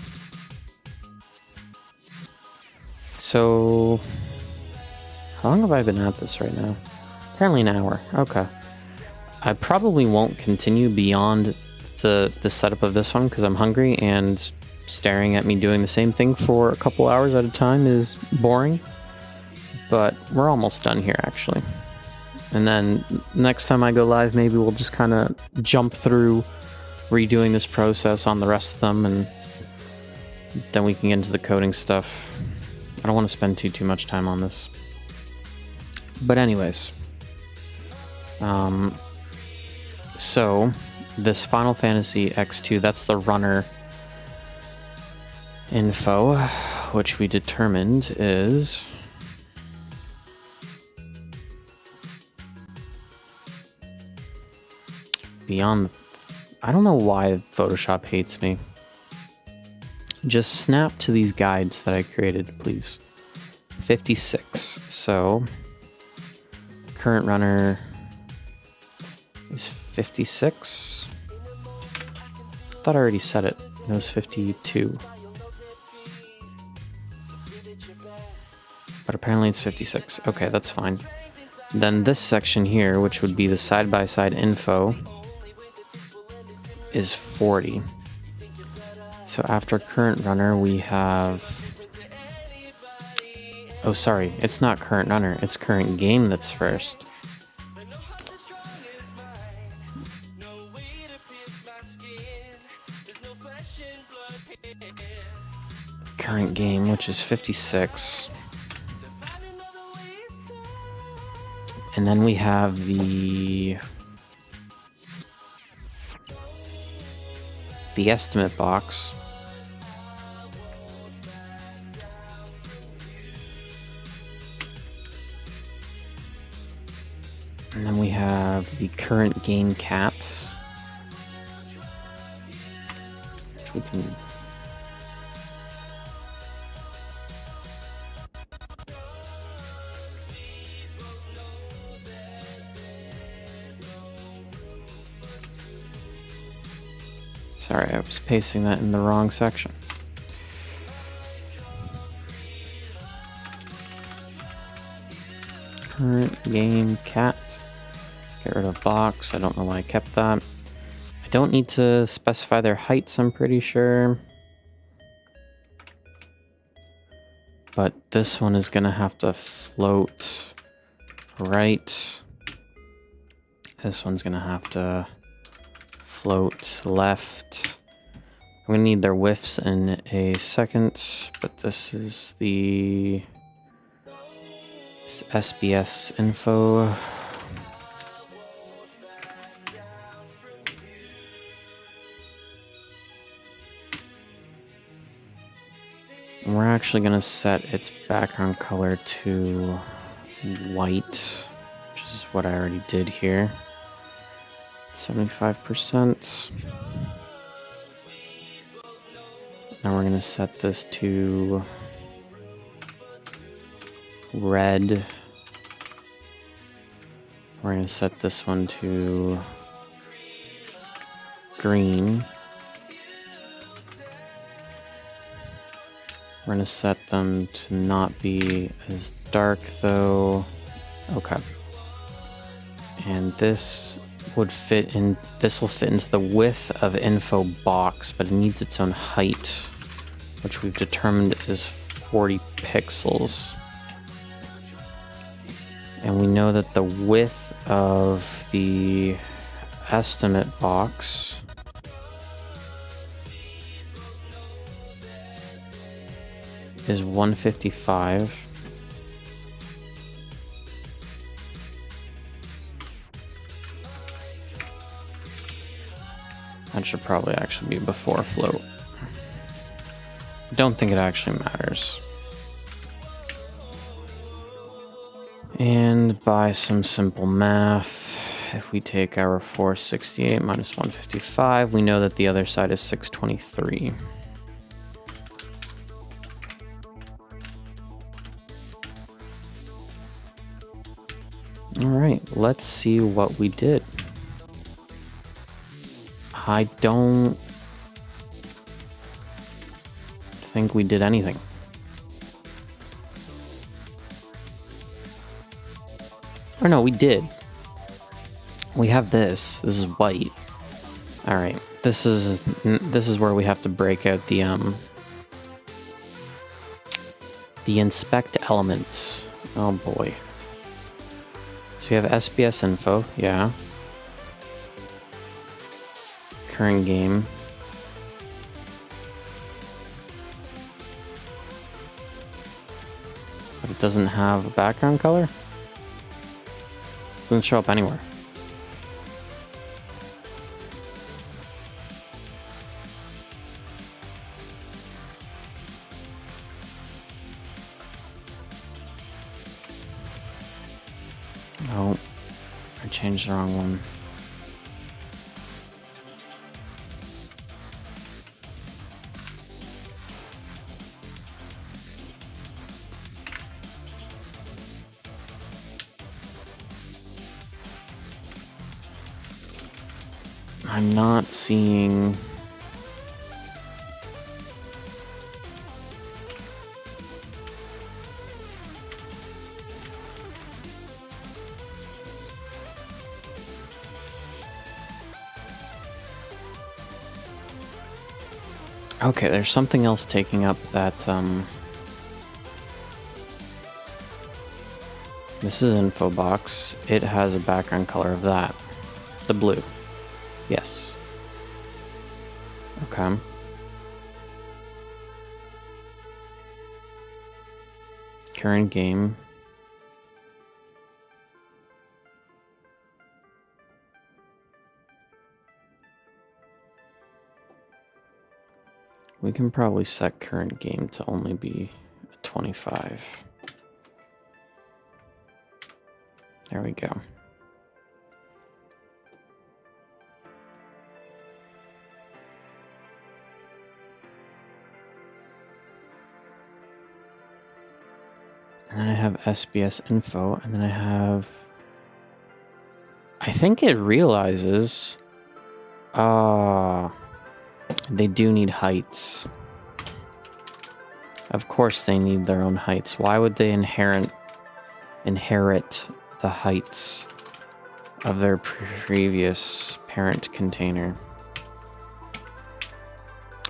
So, how long have I been at this right now? Apparently an hour. Okay. I probably won't continue beyond the setup of this one because I'm hungry, and staring at me doing the same thing for a couple hours at a time is boring. But we're almost done here, actually. And then next time I go live, maybe we'll just kind of jump through redoing this process on the rest of them, and then we can get into the coding stuff. I don't want to spend too much time on this. But anyways, so this Final Fantasy X2, that's the runner info, which we determined is beyond. I don't know why Photoshop hates me. Just snap to these guides that I created, please. 56. So current runner is 56. I thought I already said it. It was 52. But apparently it's 56. Okay, that's fine. Then this section here, which would be the side-by-side info, is 40. So after current runner, we have... Oh, sorry, it's not current runner, it's current game that's first. Current game, which is 56. And then we have the estimate box. And then we have the current game cap, which we can... Sorry, I was pasting that in the wrong section. Current game cat. Get rid of box. I don't know why I kept that. I don't need to specify their heights, I'm pretty sure. But this one is going to have to float right. This one's going to have to float left. I'm gonna need their widths in a second, but this is the SBS info. And we're actually gonna set its background color to white, which is what I already did here. 75%. Now we're going to set this to red. We're going to set this one to green. We're going to set them to not be as dark though. Okay. And this would fit in, this will fit into the width of info box, but it needs its own height, which we've determined is 40 pixels. And we know that the width of the estimate box is 155. That should probably actually be before float. Don't think it actually matters. And by some simple math, if we take our 468 minus 155, we know that the other side is 623. All right, let's see what we did. I don't think we did anything. Or no, we did. We have this. This is white. All right. This is where we have to break out the inspect element. Oh boy. So we have SBS info, yeah. Current game. But it doesn't have a background color? Doesn't show up anywhere. Oh, I changed the wrong one. I'm not seeing... Okay, there's something else taking up that, This is info box. It has a background color of that. The blue. Yes. Okay. Current game. We can probably set current game to only be 25. There we go. And then I have SBS info, and then I have... I think it realizes... they do need heights. Of course they need their own heights. Why would they inherit the heights of their previous parent container?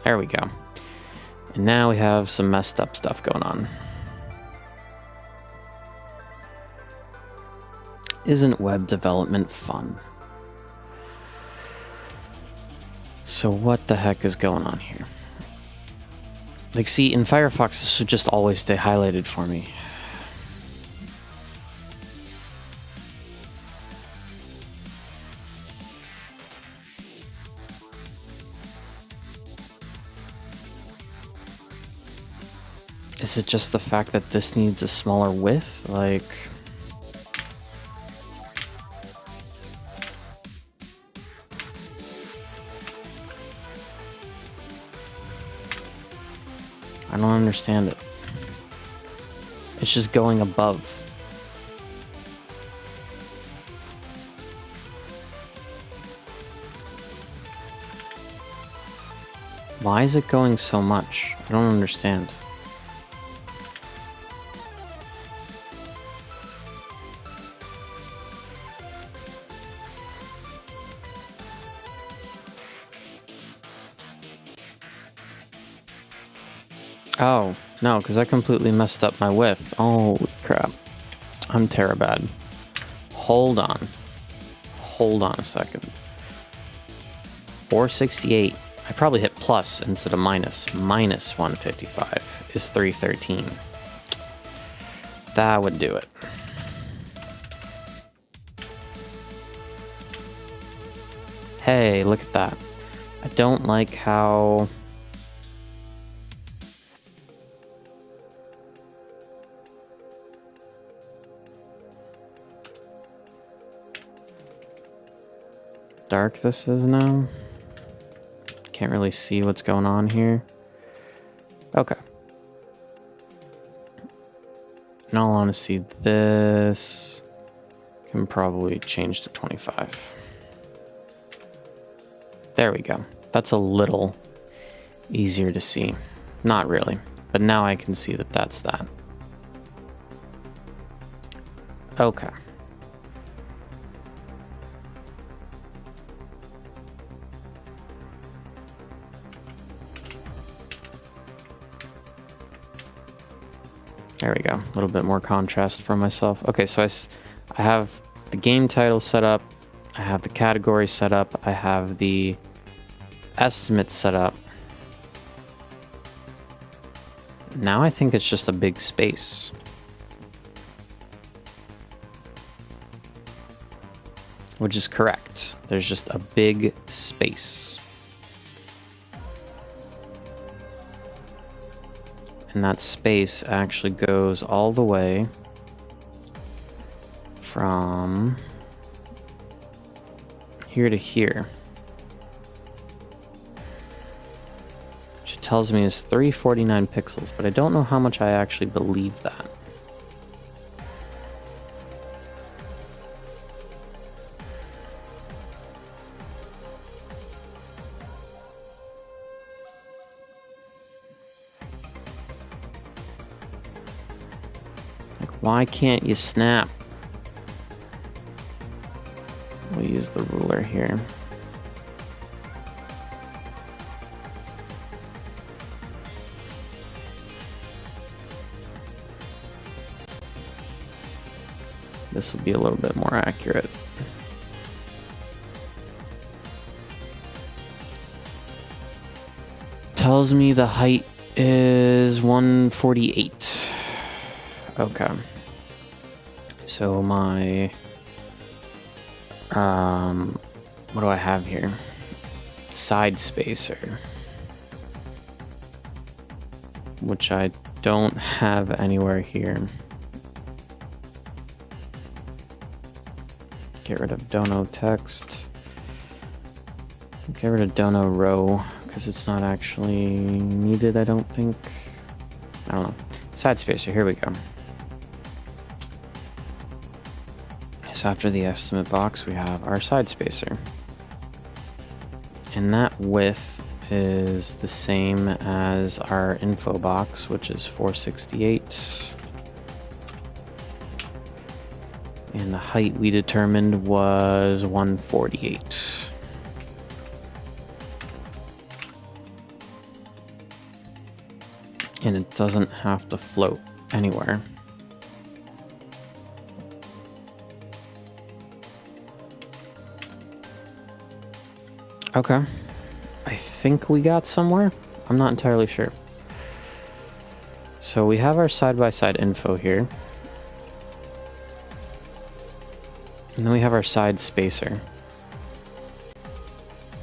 There we go. And now we have some messed up stuff going on. Isn't web development fun? So what the heck is going on here? Like, see, in Firefox, this should just always stay highlighted for me. Is it just the fact that this needs a smaller width? Like... I don't understand it. It's just going above. Why is it going so much? I don't understand. Oh, no, because I completely messed up my width. Holy crap. I'm terribad. Hold on. Hold on a second. 468. I probably hit plus instead of minus. Minus 155 is 313. That would do it. Hey, look at that. I don't like how... dark this is now. Can't really see what's going on here. Okay. In all honesty, this can probably change to 25. There we go. That's a little easier to see. Not really, but now I can see that that's that. Okay. There we go. A little bit more contrast for myself. Okay, so I have the game title set up. I have the category set up. I have the estimate set up. Now I think it's just a big space. Which is correct. There's just a big space. And that space actually goes all the way from here to here. Which it tells me is 349 pixels, but I don't know how much I actually believe that. Why can't you snap? We'll use the ruler here. This will be a little bit more accurate. Tells me the height is 148. Okay. So my, what do I have here? Side spacer. Which I don't have anywhere here. Get rid of dono text. Get rid of dono row, because it's not actually needed, I don't think. I don't know. Side spacer, here we go. So after the estimate box, we have our side spacer. And that width is the same as our info box, which is 468. And the height we determined was 148. And it doesn't have to float anywhere. Okay, I think we got somewhere. I'm not entirely sure. So we have our side-by-side info here. And then we have our side spacer,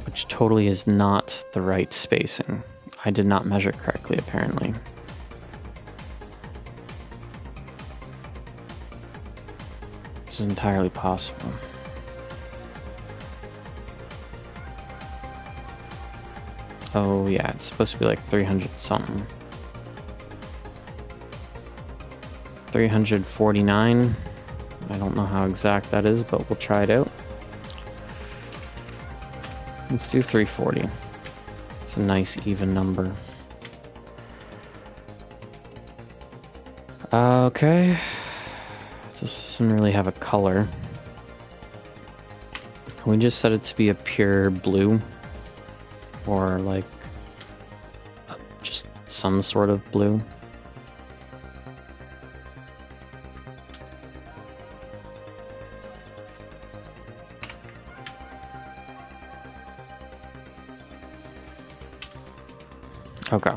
which totally is not the right spacing. I did not measure correctly, apparently. This is entirely possible. Oh yeah, it's supposed to be like 300 something. 349. I don't know how exact that is, but we'll try it out. Let's do 340. It's a nice even number. Okay. This doesn't really have a color. Can we just set it to be a pure blue? Or like just some sort of blue. Okay.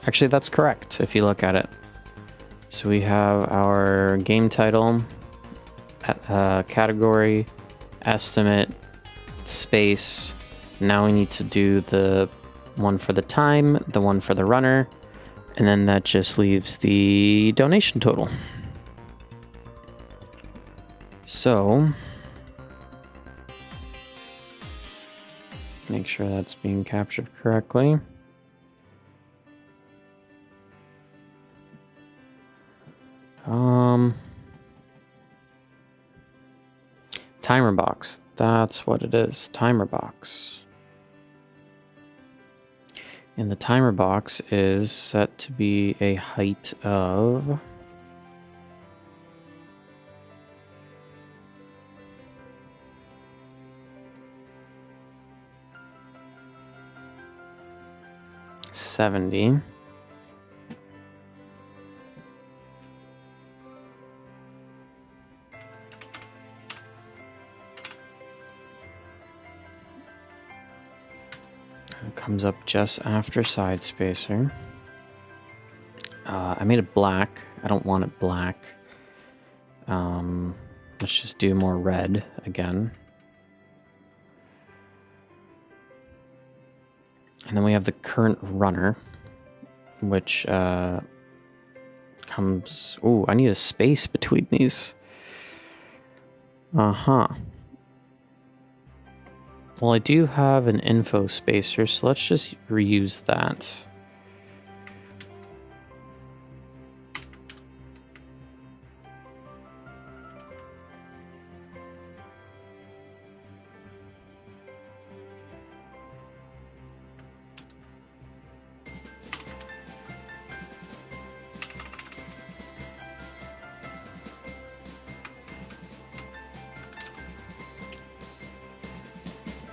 Actually, that's correct if you look at it. So we have our game title, category, estimate, space. Now we need to do the one for the time, the one for the runner, and then that just leaves the donation total. So make sure that's being captured correctly. Timer box. That's what it is. Timer box. And the timer box is set to be a height of 70. It comes up just after side spacer. I made it black. I don't want it black. Let's just do more red again. And then we have the current runner, which comes... Ooh, I need a space between these. Uh-huh. Well, I do have an info spacer, so let's just reuse that.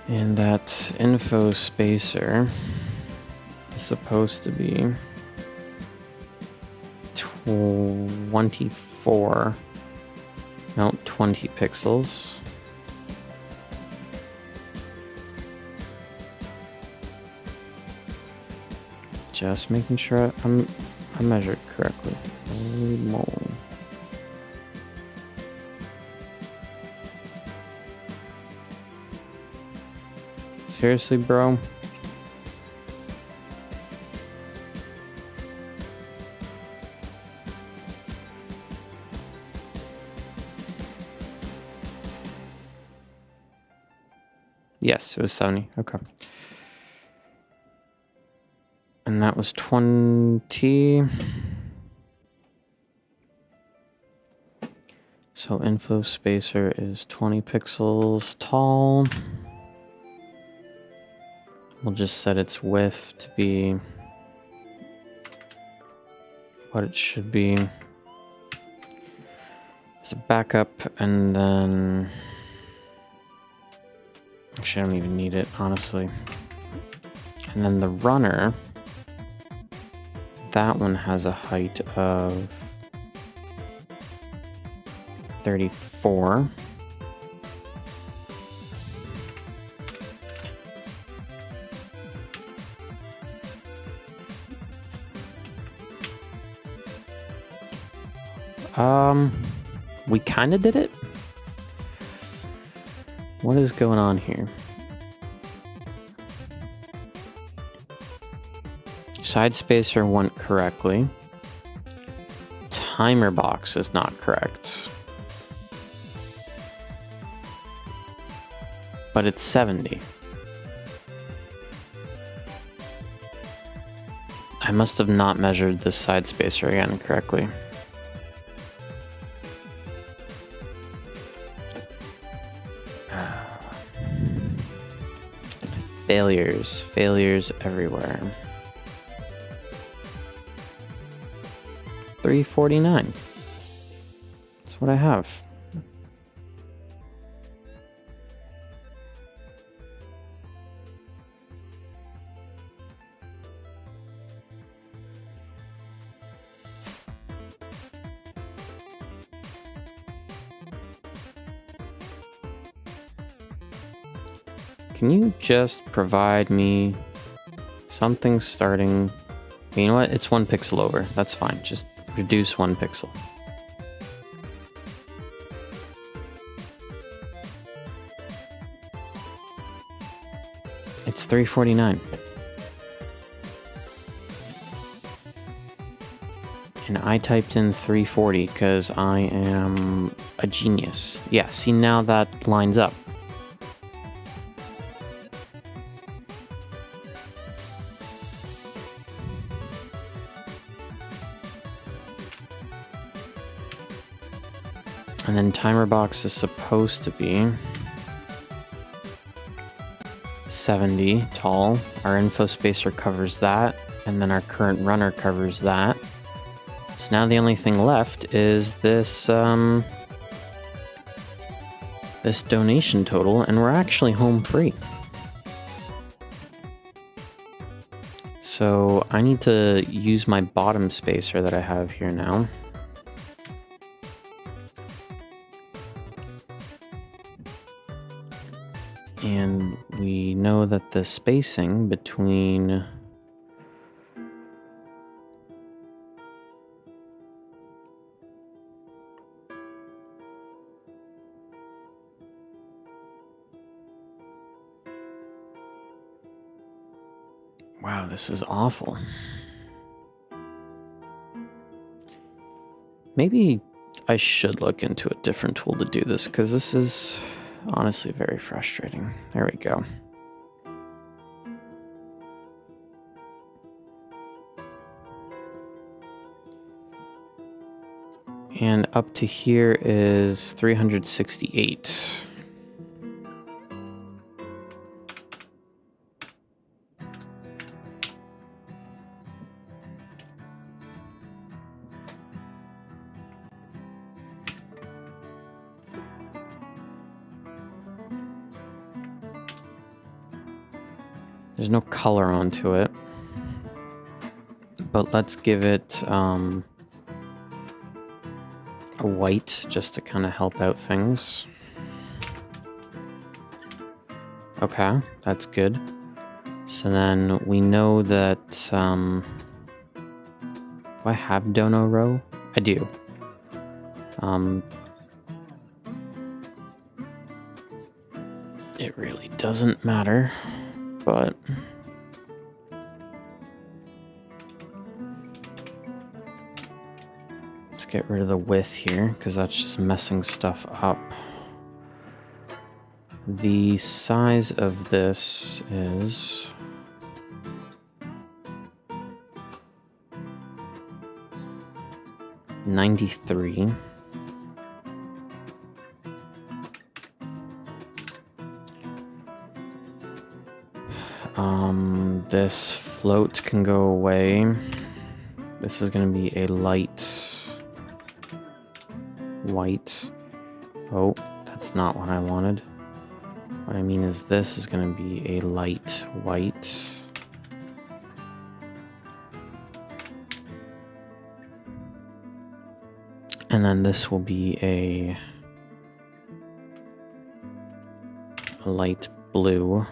And that info spacer is supposed to be 24, no, 20 pixels. Just making sure I measured correctly. Holy moly. Seriously, bro? Yes, it was 70. Okay. And that was 20. So info spacer is 20 pixels tall. We'll just set its width to be what it should be. As a backup, and then... Actually, I don't even need it, honestly. And then the runner, that one has a height of 34. We kind of did it. What is going on here? Side spacer went correctly. Timer box is not correct. But it's 70. I must have not measured the side spacer again correctly. Failures everywhere. 349. That's what I have. Can you just provide me something starting... You know what? It's 1 pixel over. That's fine. Just reduce 1 pixel. It's 349. And I typed in 340 because I am a genius. Yeah, see, now that lines up. And then timer box is supposed to be 70 tall. Our info spacer covers that, and then our current runner covers that. So now the only thing left is this this donation total, and we're actually home free. So I need to use my bottom spacer that I have here now. And we know that the spacing between wow, this is awful. Maybe I should look into a different tool to do this, because this is honestly very frustrating. There we go. And up to here is 368. There's no color onto it, but let's give it a white just to kind of help out things. Okay, that's good. So then we know that, do I have dono row? I do. It really doesn't matter. But let's get rid of the width here, because that's just messing stuff up. The size of this is 93. This float can go away. This is going to be a light white. Oh, that's not what I wanted. What I mean is this is going to be a light white. And then this will be a light blue.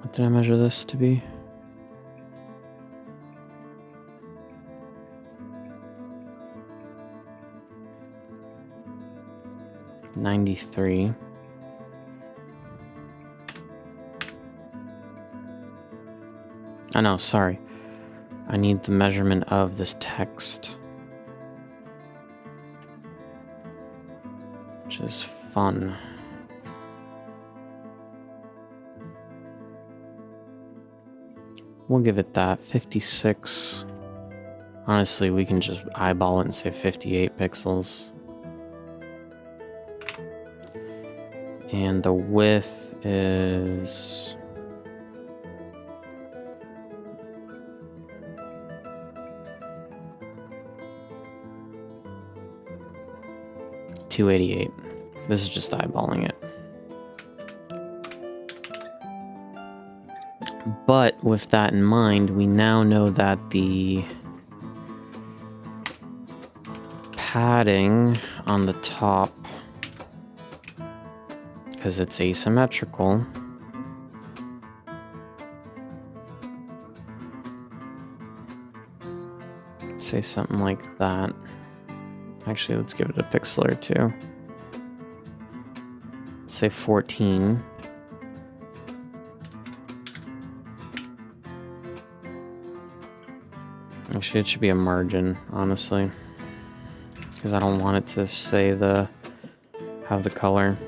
What did I measure this to be? $93. Oh no, sorry. I need the measurement of this text. Which is fun. We'll give it that, 56. Honestly, we can just eyeball it and say 58 pixels. And the width is... $288. This is just eyeballing it. But with that in mind, we now know that the padding on the top, because it's asymmetrical, let's say something like that. Actually, let's give it a pixel or two. Let's say 14. Actually, it should be a margin, honestly, because I don't want it to say have the color.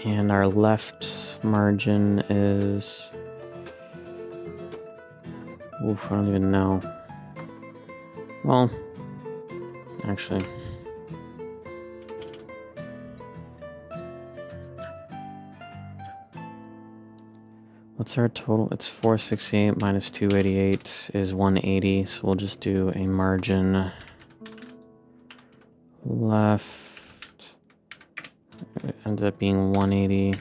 And our left margin is Oof, I don't even know. Well, actually. What's our total? It's 468 minus 288 is 180, so we'll just do a margin left. It ended up being 180.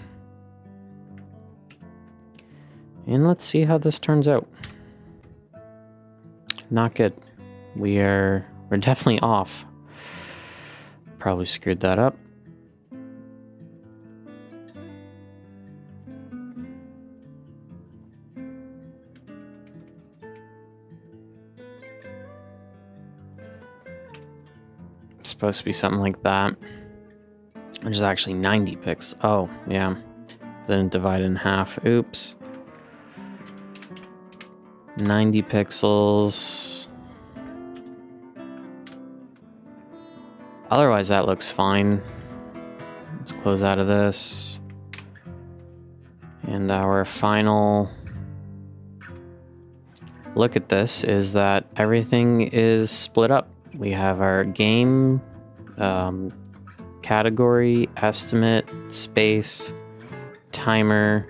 And let's see how this turns out. Not good. We're definitely off. Probably screwed that up. It's supposed to be something like that. Which is actually 90 pixels. Oh, yeah. Then divide in half. Oops. 90 pixels. Otherwise, that looks fine. Let's close out of this. And our final look at this is that everything is split up. We have our game, category, estimate, space, timer,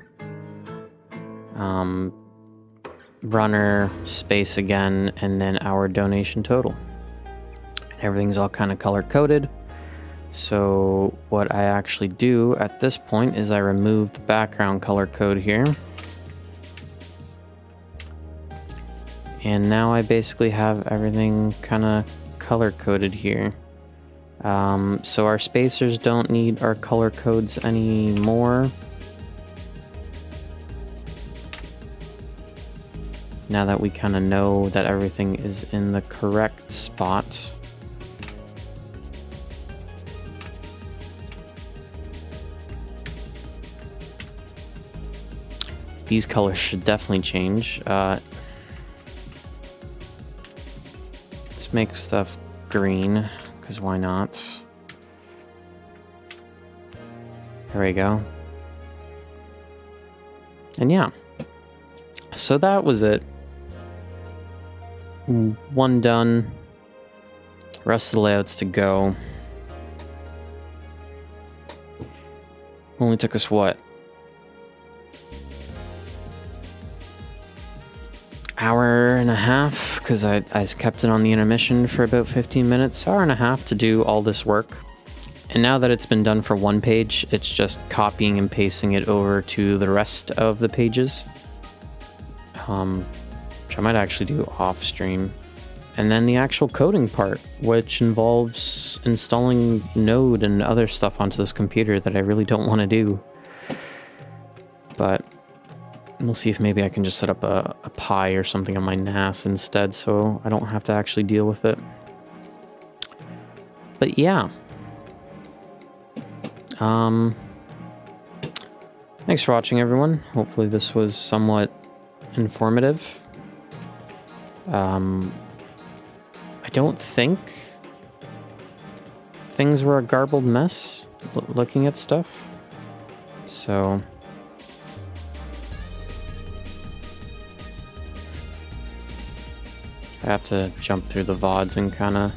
runner, space again, and then our donation total. Everything's all kind of color coded. So what I actually do at this point is I remove the background color code here. And now I basically have everything kind of color coded here. So our spacers don't need our color codes anymore. Now that we kind of know that everything is in the correct spot. These colors should definitely change. Let's make stuff green, because why not? There we go. And yeah. So that was it. One done. Rest of the layouts to go. Only took us what? Hour and a half, because I kept it on the intermission for about 15 minutes. Hour and a half to do all this work. And now that it's been done for one page, it's just copying and pasting it over to the rest of the pages. Which I might actually do off stream. And then the actual coding part, which involves installing Node and other stuff onto this computer that I really don't want to do. But we'll see if maybe I can just set up a Pi or something on my NAS instead, so I don't have to actually deal with it. But yeah. Thanks for watching, everyone. Hopefully this was somewhat informative. I don't think things were a garbled mess looking at stuff. So I have to jump through the VODs and kind of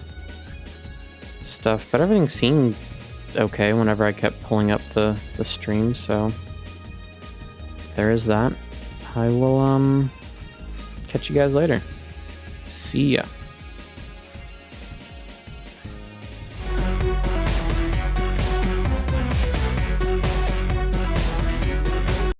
stuff, but everything seemed okay whenever I kept pulling up the stream, so there is that. I will catch you guys later. See ya.